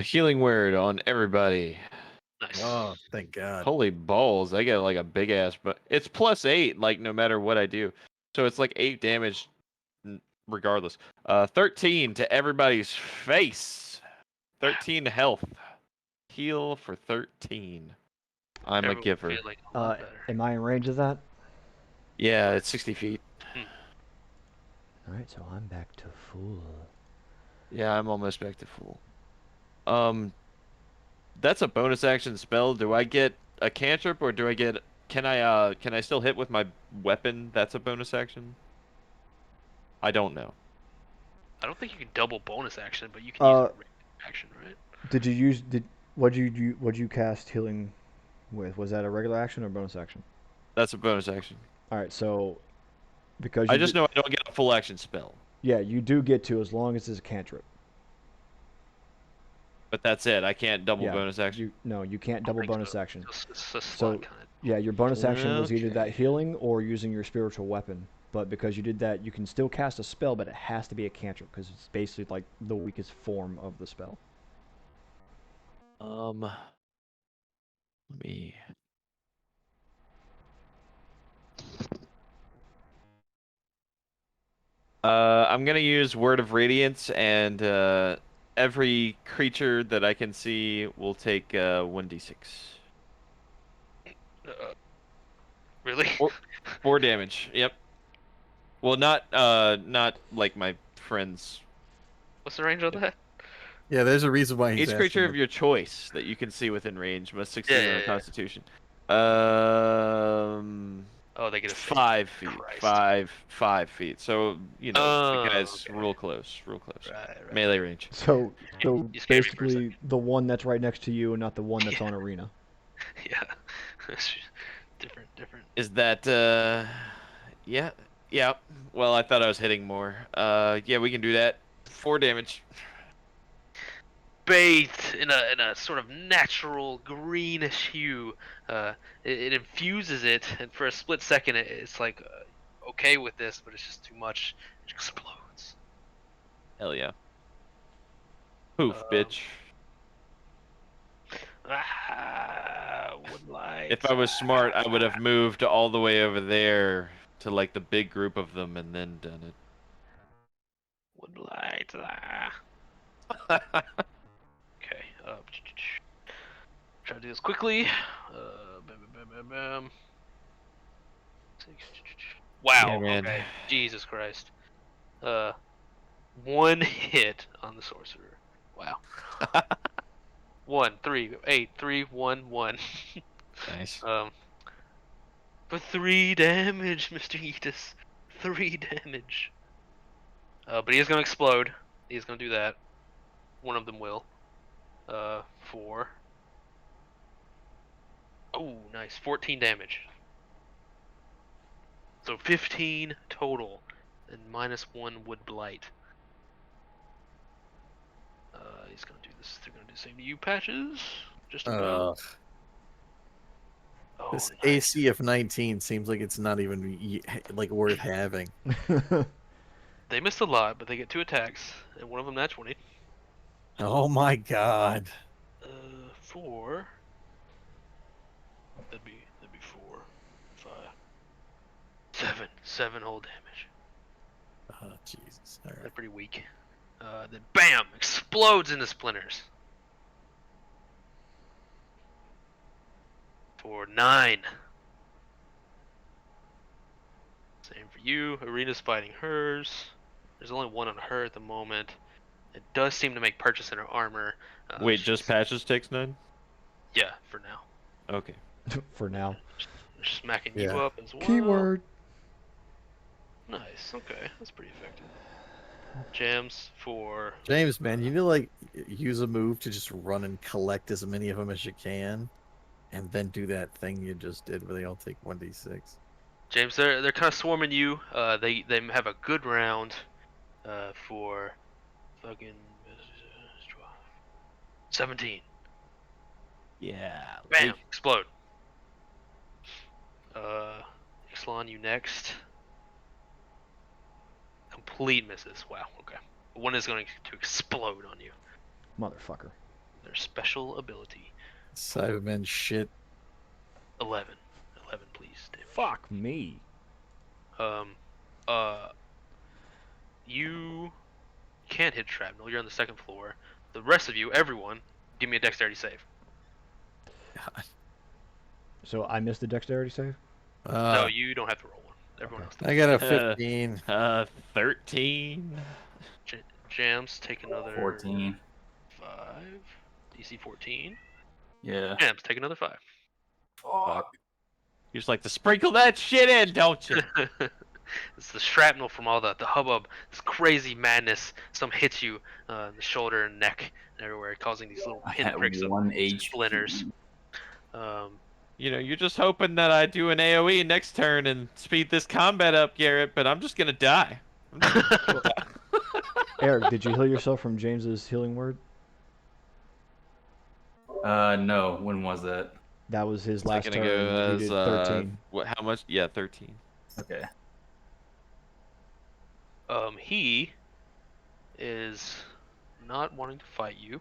Healing word on everybody. Nice. Oh, thank God. Holy balls! I get like a big ass, but it's +8. Like no matter what I do, so it's like 8 damage, regardless. 13 to everybody's face. 13 health. Heal for 13. I'm a Everyone giver. feeling a lot better. Am I in range of that? Yeah, it's 60 feet. All right, so I'm back to full. Yeah, I'm almost back to full. That's a bonus action spell. Do I get a cantrip or do I get? Can I still hit with my weapon? That's a bonus action. I don't know. I don't think you can double bonus action, but you can use a regular action, right? What'd you cast healing with? Was that a regular action or bonus action? That's a bonus action. All right, so because I just know I don't get a full action spell. Yeah, you do get to as long as it's a cantrip. But that's it. I can't double Yeah, bonus action. you can't double think bonus so. action. It's a So, slot kind of. yeah, your bonus action was either that Okay. healing or using your spiritual weapon. But because you did that, you can still cast a spell, but it has to be a cantrip because it's basically like the weakest form of the spell. Let me. I'm gonna use Word of Radiance, and every creature that I can see will take 1d6. Really? Four damage. Yep. Well, not like my friends. What's the range on that? Yeah, there's a reason why he's Each asking. creature of your choice that you can see within range must succeed on a Yeah. Constitution. Um, Oh, they get a 5 feet. Christ. 5 feet. So the Oh, guy's okay. real close. Right. Melee range. So, You scared me for a basically the one that's right next to you and not the one that's on arena. Yeah. different. Is that yeah. Yeah. Well, I thought I was hitting more. Yeah, we can do that. 4 damage. Bathed in a sort of natural greenish hue. It infuses it, and for a split second, it's like okay with this, but it's just too much. It explodes. Hell yeah. Poof, bitch. Would like. If I was smart, I would have moved all the way over there to like the big group of them and then done it. Would like. Okay. Try to do this quickly. Bam. Wow. Yeah, man. Okay. Jesus Christ. One hit on the sorcerer. Wow. 1, 3, 8, 3, 1, 1. Nice. For 3 damage, Mr. Yeetus. 3 damage. But he is gonna explode. He is gonna do that. One of them will. 4. Oh, nice. 14 damage. So 15 total, and -1 would blight. He's gonna do this. They're gonna do the same to you, Patches. Just about. Oh, This nice. AC of 19 seems like it's not even like worth having. They missed a lot, but they get 2 attacks, and one of them nat 20. Oh my god. 4. That'd be 4, 5, 7. 7 whole damage. Oh Jesus. All They're right. pretty weak. Then BAM! Explodes into splinters. For 9. Same for you. Arena's fighting hers. There's only one on her at the moment. It does seem to make purchase in her armor. Wait, just Patches takes 9? Yeah, for now. Okay. For now. Smacking Yeah. you up as well. Keyword. Nice. Okay, that's pretty effective. Jams for. James, man, you need to like use a move to just run and collect as many of them as you can, and then do that thing you just did where they all take 1d6. James, they're kind of swarming you. They have a good round. For fucking 17. Yeah. Bam! Explode. Ixalan, you next. Complete misses. Wow. Okay. One is going to explode on you. Motherfucker. Their special ability. Cybermen shit. 11. 11, please. Damage. Fuck me. You can't hit shrapnel. You're on the 2nd floor. The rest of you, everyone, give me a dexterity save. God. So I missed the dexterity save? No, you don't have to roll one. Everyone else does. I got a 15. 13. Jams, take another 14. 5. DC 14. Yeah. Jams, take another 5. Fuck. You just like to sprinkle that shit in, don't you? It's the shrapnel from all the hubbub, this crazy madness. Some hits you in the shoulder and neck and everywhere, causing these little I had pinpricks of 1 HP. splinters. You're just hoping that I do an AoE next turn and speed this combat up, Garrett, but I'm just gonna die. Eric, did you heal yourself from James's healing word? No. When was that? That was his last Second turn. ago He as did 13. what? How much? Yeah, 13. Okay. He is not wanting to fight you.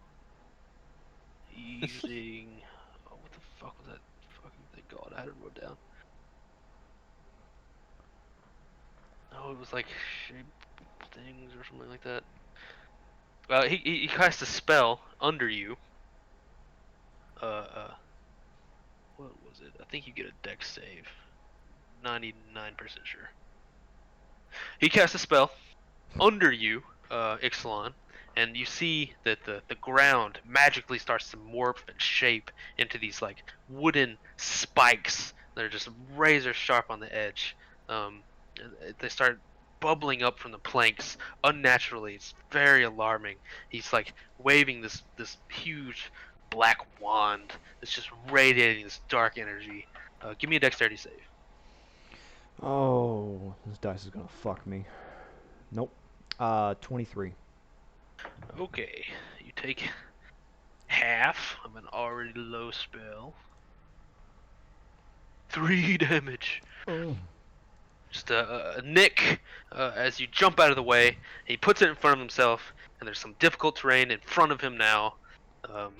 He's using. Oh, what the fuck was that fucking thing called? I had it wrote down. Oh, it was like shape things or something like that. He casts a spell under you. What was it? I think you get a dex save. 99% sure. He casts a spell under you, Ixalan, and you see that the ground magically starts to morph and shape into these like wooden spikes that are just razor sharp on the edge. They start bubbling up from the planks unnaturally. It's very alarming. He's like waving this huge black wand that's just radiating this dark energy. Give me a dexterity save. Oh, this dice is gonna fuck me. Nope. 23. Okay, you take half of an already low spell. 3 damage. Oh. Just a nick as you jump out of the way. He puts it in front of himself, and there's some difficult terrain in front of him now. Um,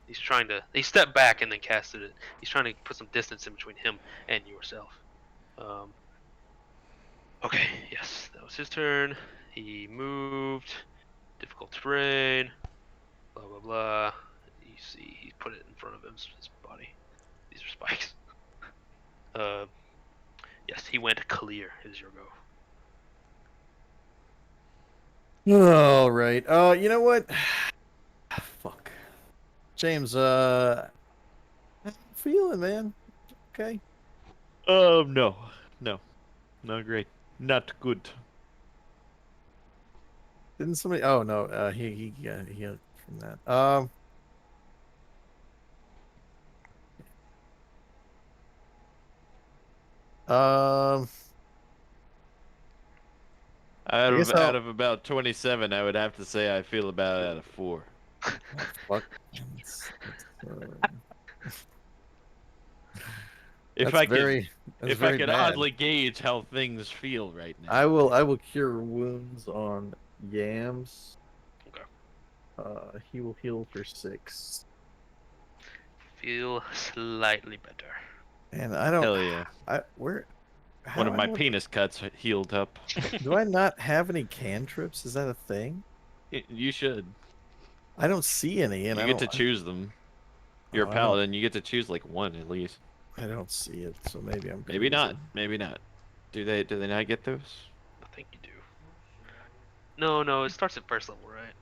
he's trying to. He stepped back and then casted it. He's trying to put some distance in between him and yourself. Um, okay, yes, that was his turn. He moved. Difficult terrain. Blah blah blah. You see, he put it in front of his body. These are spikes. Yes, he went clear. Is your go? All right. You know what? Fuck. James, how you feeling, man? Okay. No, no, not great, not good. Didn't somebody? Oh no. He got from that. Um. Out I of guess out I'll. of about 27, I would have to say I feel about out of 4. Oh, fuck. If That's I could, very. That's if I very could bad. oddly gauge how things feel right now. I will. I will cure wounds on Yams. Okay. He will heal for 6. Feel slightly better. And I don't. Hell yeah. Where? One How of I my don't. penis cuts healed up. Do I not have any cantrips? Is that a thing? You should. I don't see any, and You I get don't. to choose them. You're a Oh, I don't. paladin. You get to choose like one at least. I don't see it, so maybe I'm Maybe crazy. not. Maybe not. Do they not get those? I think you do. No, no, it starts at first level, right?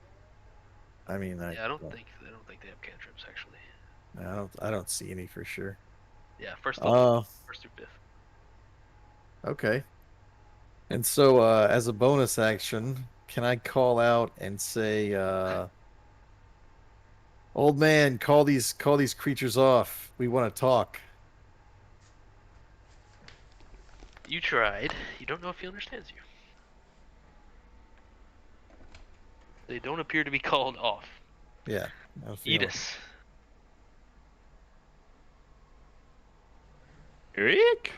I mean, Yeah, I don't think they have cantrips actually. I don't see any for sure. Yeah, first level, Uh, first through fifth. okay. And so, as a bonus action, can I call out and say, "Old man, call these creatures off. We want to talk." You tried. You don't know if he understands you. They don't appear to be called off. Yeah, I have a feeling. Edis. Rick?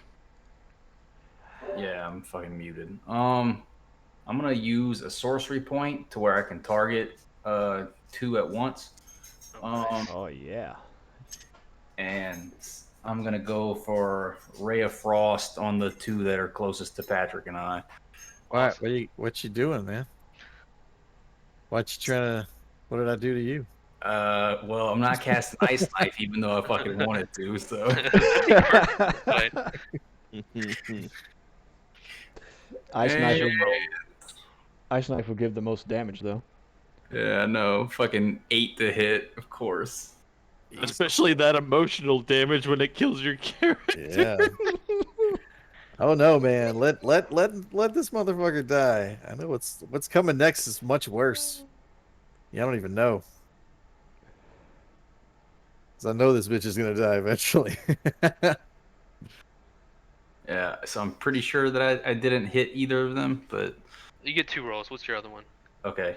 Yeah, I'm fucking muted. I'm gonna use a sorcery point to where I can target 2 at once. Oh, nice. Oh, yeah. And I'm gonna go for Ray of Frost on the 2 that are closest to Patrick and I. What? Awesome. What you doing, man? What you trying to? What did I do to you? Well, I'm not casting Ice Knife, even though I fucking wanted to. So Right. Ice Knife will, Hey. Ice Knife will give the most damage, though. Yeah, no, fucking 8 to hit, of course. Especially that emotional damage when it kills your character. Yeah. Oh no, man! Let this motherfucker die. I know what's coming next is much worse. Yeah, I don't even know. Cause I know this bitch is gonna die eventually. Yeah, so I'm pretty sure that I didn't hit either of them, but You get 2 rolls. What's your other one? okay.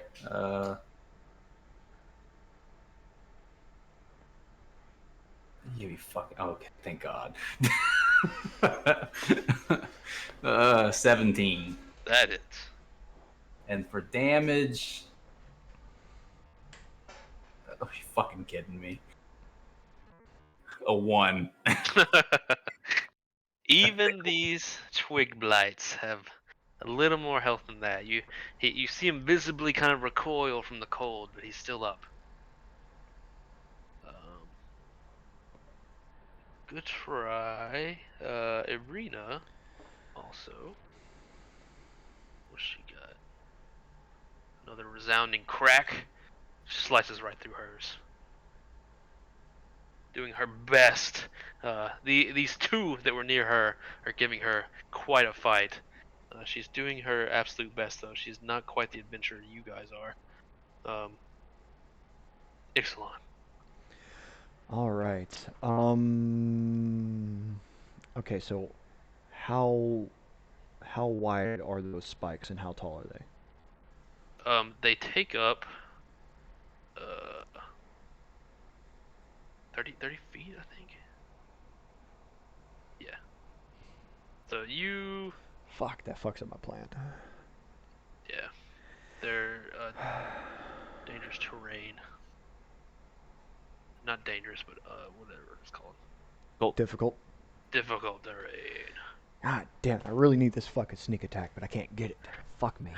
You fucking okay. Thank God. 17. That is. And for damage, are you fucking kidding me? A 1. Even these twig blights have a little more health than that. You see him visibly kind of recoil from the cold, but he's still up. Good try. Irina also. What's she got? Another resounding crack. Slices right through hers. Doing her best. These two that were near her are giving her quite a fight. She's doing her absolute best, though. She's not quite the adventurer you guys are. Ixalan. All right. Okay, so how wide are those spikes and how tall are they? They take up uh 30 feet, I think. Yeah. So you, Fuck, that fucks up my plan. yeah, they're dangerous terrain. Not dangerous, but whatever it's called. Difficult. Difficult terrain. God damn, I really need this fucking sneak attack, but I can't get it. Fuck me.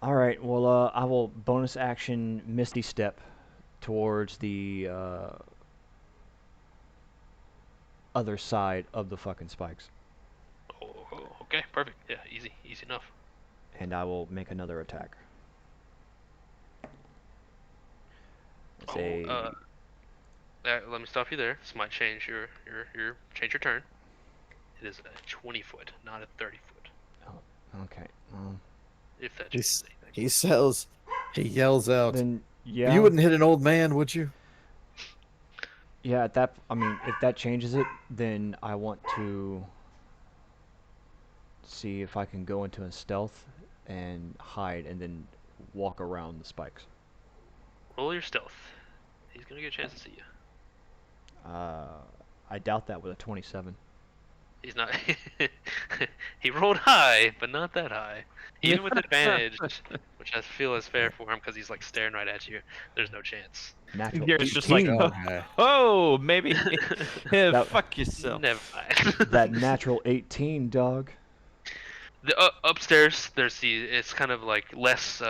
All right, well, I will bonus action Misty Step towards the other side of the fucking spikes, Oh, okay, perfect. Yeah, easy enough. and I will make another attack. It's a Let me stop you there. This might change your change your turn. It is a 20 foot, not a 30 foot. oh, okay. If that changes anything. He yells out. Then yeah, You wouldn't hit an old man, would you? yeah. At that, I mean, if that changes it, then I want to see if I can go into a stealth and hide, and then walk around the spikes. Roll your stealth. He's gonna get a chance to see you. I doubt that with a 27. He's not. He rolled high, but not that high. Even with advantage, which I feel is fair for him because he's like staring right at you. There's no chance. Natural Garrett's just like, 18. oh, maybe. Yeah, That- fuck yourself. Never mind. That natural 18, dog. The upstairs, it's kind of like less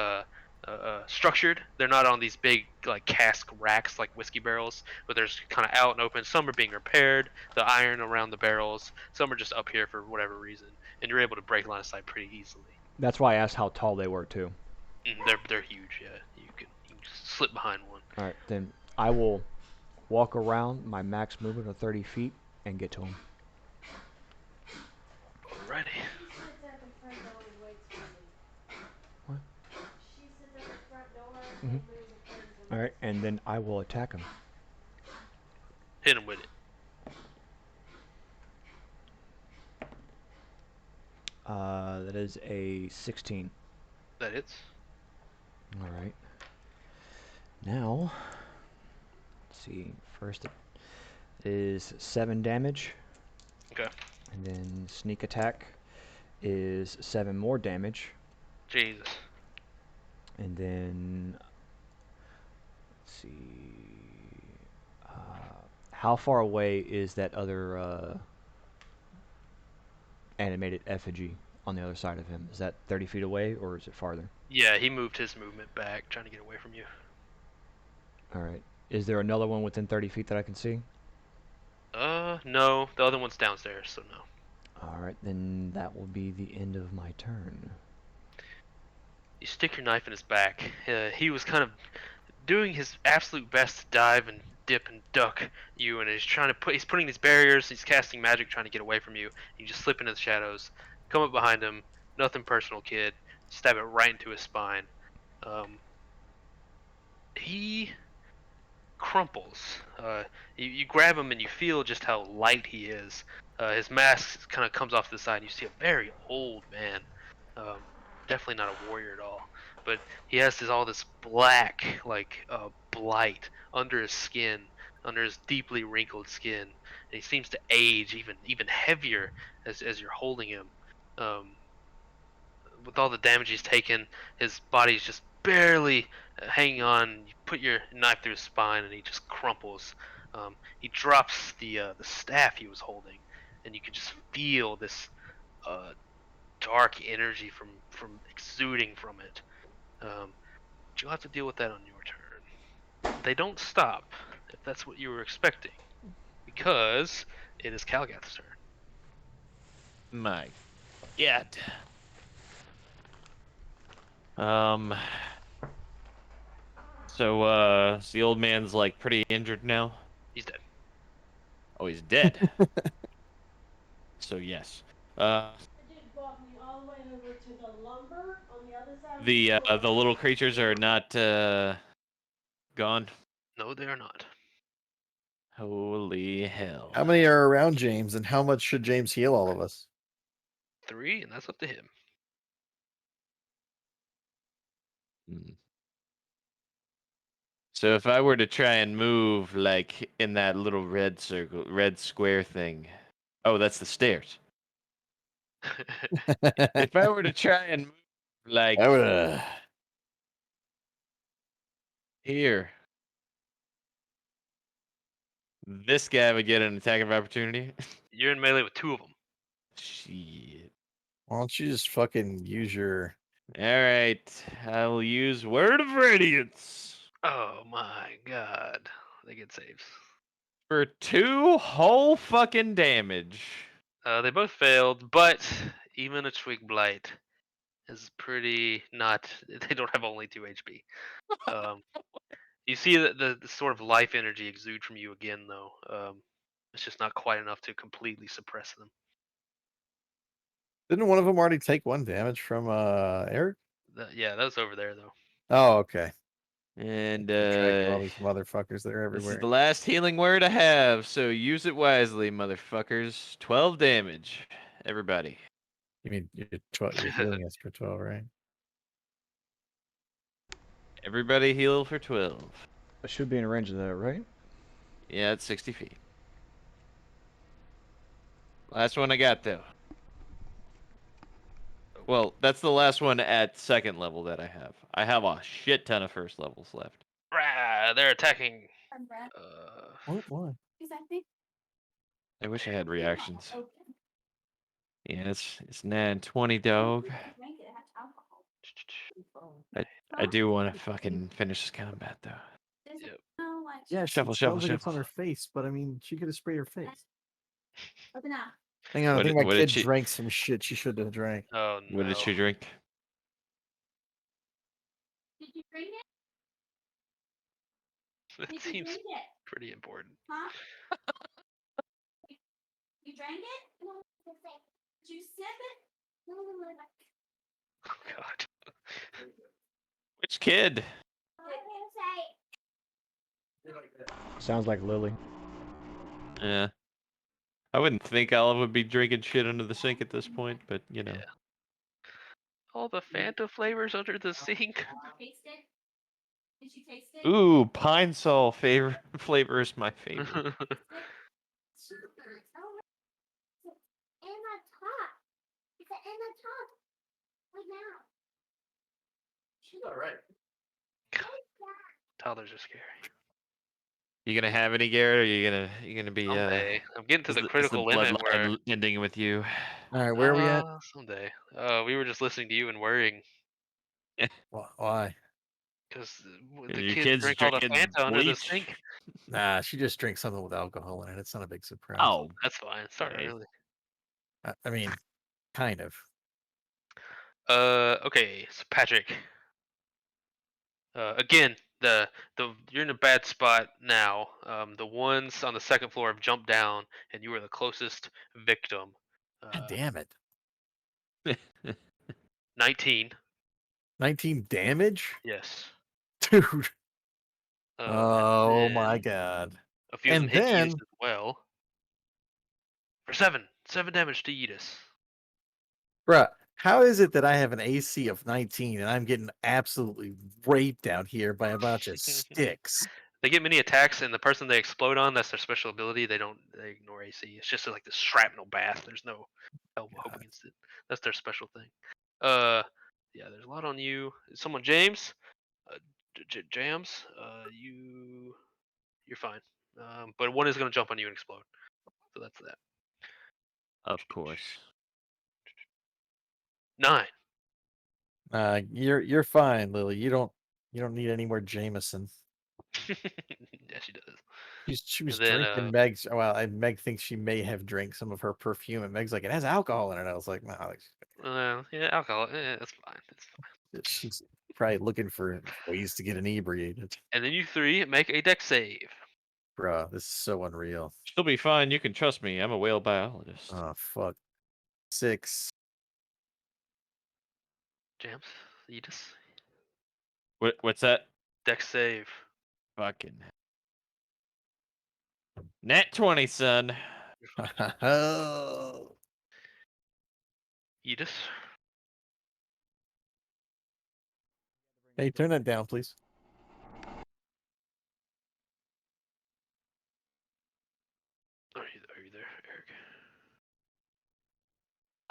structured. They're not on these big like cask racks like whiskey barrels, but there's kind of out and open. Some are being repaired, the iron around the barrels. Some are just up here for whatever reason, and you're able to break line of sight pretty easily. That's why I asked how tall they were too. They're huge. Yeah, you can just slip behind one. All right, then I will walk around my max movement of 30 feet and get to him. Alrighty. Sits at the front door and waits for me. What? She sits at the front door Mhm. and moves her things when All right, and then I will attack him. Hit him with it. That is a 16. That hits. All right. Now, let's see. First is 7 damage. Okay. And then sneak attack is 7 more damage. Jesus. And then, let's see. How far away is that other animated effigy on the other side of him? Is that 30 feet away or is it farther? Yeah, he moved his movement back, trying to get away from you. All right. Is there another one within 30 feet that I can see? No. The other one's downstairs, so no. All right, then that will be the end of my turn. You stick your knife in his back. He was kind of doing his absolute best to dive and dip and duck you, and he's putting these barriers, he's casting magic trying to get away from you. You just slip into the shadows, come up behind him, nothing personal, kid. Stab it right into his spine. He crumples. You grab him and you feel just how light he is. His mask kind of comes off to the side. And you see a very old man. Definitely not a warrior at all. But he has all this black, like blight under his skin. under his deeply wrinkled skin, and he seems to age even heavier as you're holding him. With all the damage he's taken, his body's just barely hanging on. You put your knife through his spine, and he just crumples. He drops the staff he was holding, and you can just feel this dark energy from exuding from it. But you'll have to deal with that on your turn. They don't stop, if that's what you were expecting, because it is Calgath's turn. My God. Um. So the old man's like pretty injured now. He's dead. Oh, he's dead. So yes. The dude brought me all the way over to the lumber on the other side of The little creatures are not gone. No, they are not. Holy hell. How many are around James, and how much should James heal all of us? 3, and that's up to him. Hmm. So if I were to try and move like in that little red circle, red square thing. Oh, that's the stairs. If I were to try and move like I would. here, this guy would get an attack of opportunity. You're in melee with 2 of them. Shit. Why don't you just fucking use your? All right, I will use Word of Radiance Oh my god. They get saves. for 2 whole fucking damage. They both failed, but even a Twig Blight is pretty not. They don't have only 2 HP. You see the sort of life energy exude from you again, though. It's just not quite enough to completely suppress them. Didn't one of them already take 1 damage from Eric? Yeah, that was over there, though. Oh, okay. And Keep track of all these motherfuckers. They're this is everywhere. the last healing word I have, so use it wisely, motherfuckers. 12 damage, everybody. You mean you're healing us for 12, right? Everybody heal for 12. I should be in range of that, right? Yeah, it's 60 feet. Last one I got, though. Well, that's the last one at 2nd level that I have. I have a shit ton of 1st levels left. Rah, they're attacking. What? Why? I wish I had reactions. Yeah, it's 9:20, dog. I do want to fucking finish this combat, though. Yep. Yeah, Shuffle, she shuffle, smells like it's on shuffle. her face, but I mean, she could have sprayed her face. Open up. Hang on, I What think did- my what did kid she- drank some shit she shouldn't have drank. Oh no. What did she drink? Did you drink it? That Did you seems drink it? pretty important. Huh? You drank it? No. Did you sip it? No. Oh god. Which kid? I didn't say. Sounds like Lily. Yeah. I wouldn't think Olive would be drinking shit under the sink at this point, but you know. Yeah. All the Fanta flavors under the sink. Taste it? Did you taste it? Ooh, pine sol flavor is my favorite. Oh, in the top. It's in the top. Right now. She's all right. Toddlers are scary. You gonna have any, Garrett? Or you gonna be Someday. I'm getting to is the is critical limit bloodline where. ending with you? All right, where are we at? Someday. We were just listening to you and worrying Why? because the Your kids kid's drink all the drinking Fanta under the bleach. sink. Nah, she just drinks something with alcohol in it. It's not a big surprise. Oh, That's fine. It's not okay. really. I mean, kind of. Okay. So Patrick. Again, the you're in a bad spot now. The ones on the 2nd floor have jumped down, and you are the closest victim. God damn it. 19. 19 damage? Yes. Dude. And Oh my then god. a few of them And hit then Yeetus as well. For 7. 7 damage to Yeetus. bruh, how is it that I have an AC of 19 and I'm getting absolutely raped out here by a bunch of sticks? They get many attacks, and the person they explode on, that's their special ability. They ignore AC. It's just like the shrapnel bath. There's no hope against it. That's their special thing. Yeah, there's a lot on you. Someone, James, Jams, you're fine. But one is gonna jump on you and explode. So that's that. Of course. 9. You're fine, Lily. You don't need any more Jameson. Yeah, she does. She was And then, drinking Meg's. Well, Meg thinks she may have drank some of her perfume, and Meg's like, it has alcohol in it. I was like, nah, yeah, alcohol. That's fine. It's fine. she's probably looking for ways to get inebriated. And then you 3 make a deck save. Bruh, this is so unreal. She'll be fine. You can trust me. I'm a whale biologist. Oh fuck. 6. Jams, Edis, What's that? deck save. Fucking Nat 20, son. Oh. Edis. Hey, turn that down, please. Are you there, Eric?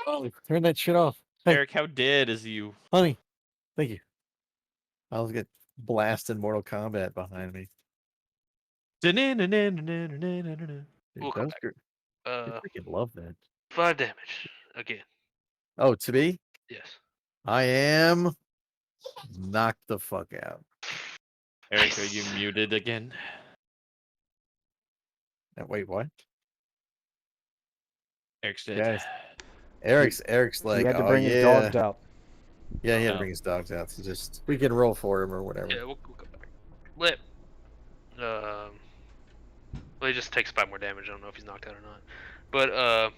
Oh, turn that shit off. Hey, Eric, how dead is you? honey. Thank you. I'll get blasted Mortal Kombat behind me. Dude, We'll come back. I freaking love that. 5 damage again. Oh, to be? Yes. I am knocked the fuck out. Eric, are Nice. you muted again? Wait, what? Eric's dead. Guys, Eric's He like, had to oh bring yeah, his dogs out. yeah, he had to Oh. bring his dogs out. So just we can roll for him or whatever. Yeah, we'll come back. Lip. Well, he just takes 5 more damage. I don't know if he's knocked out or not. But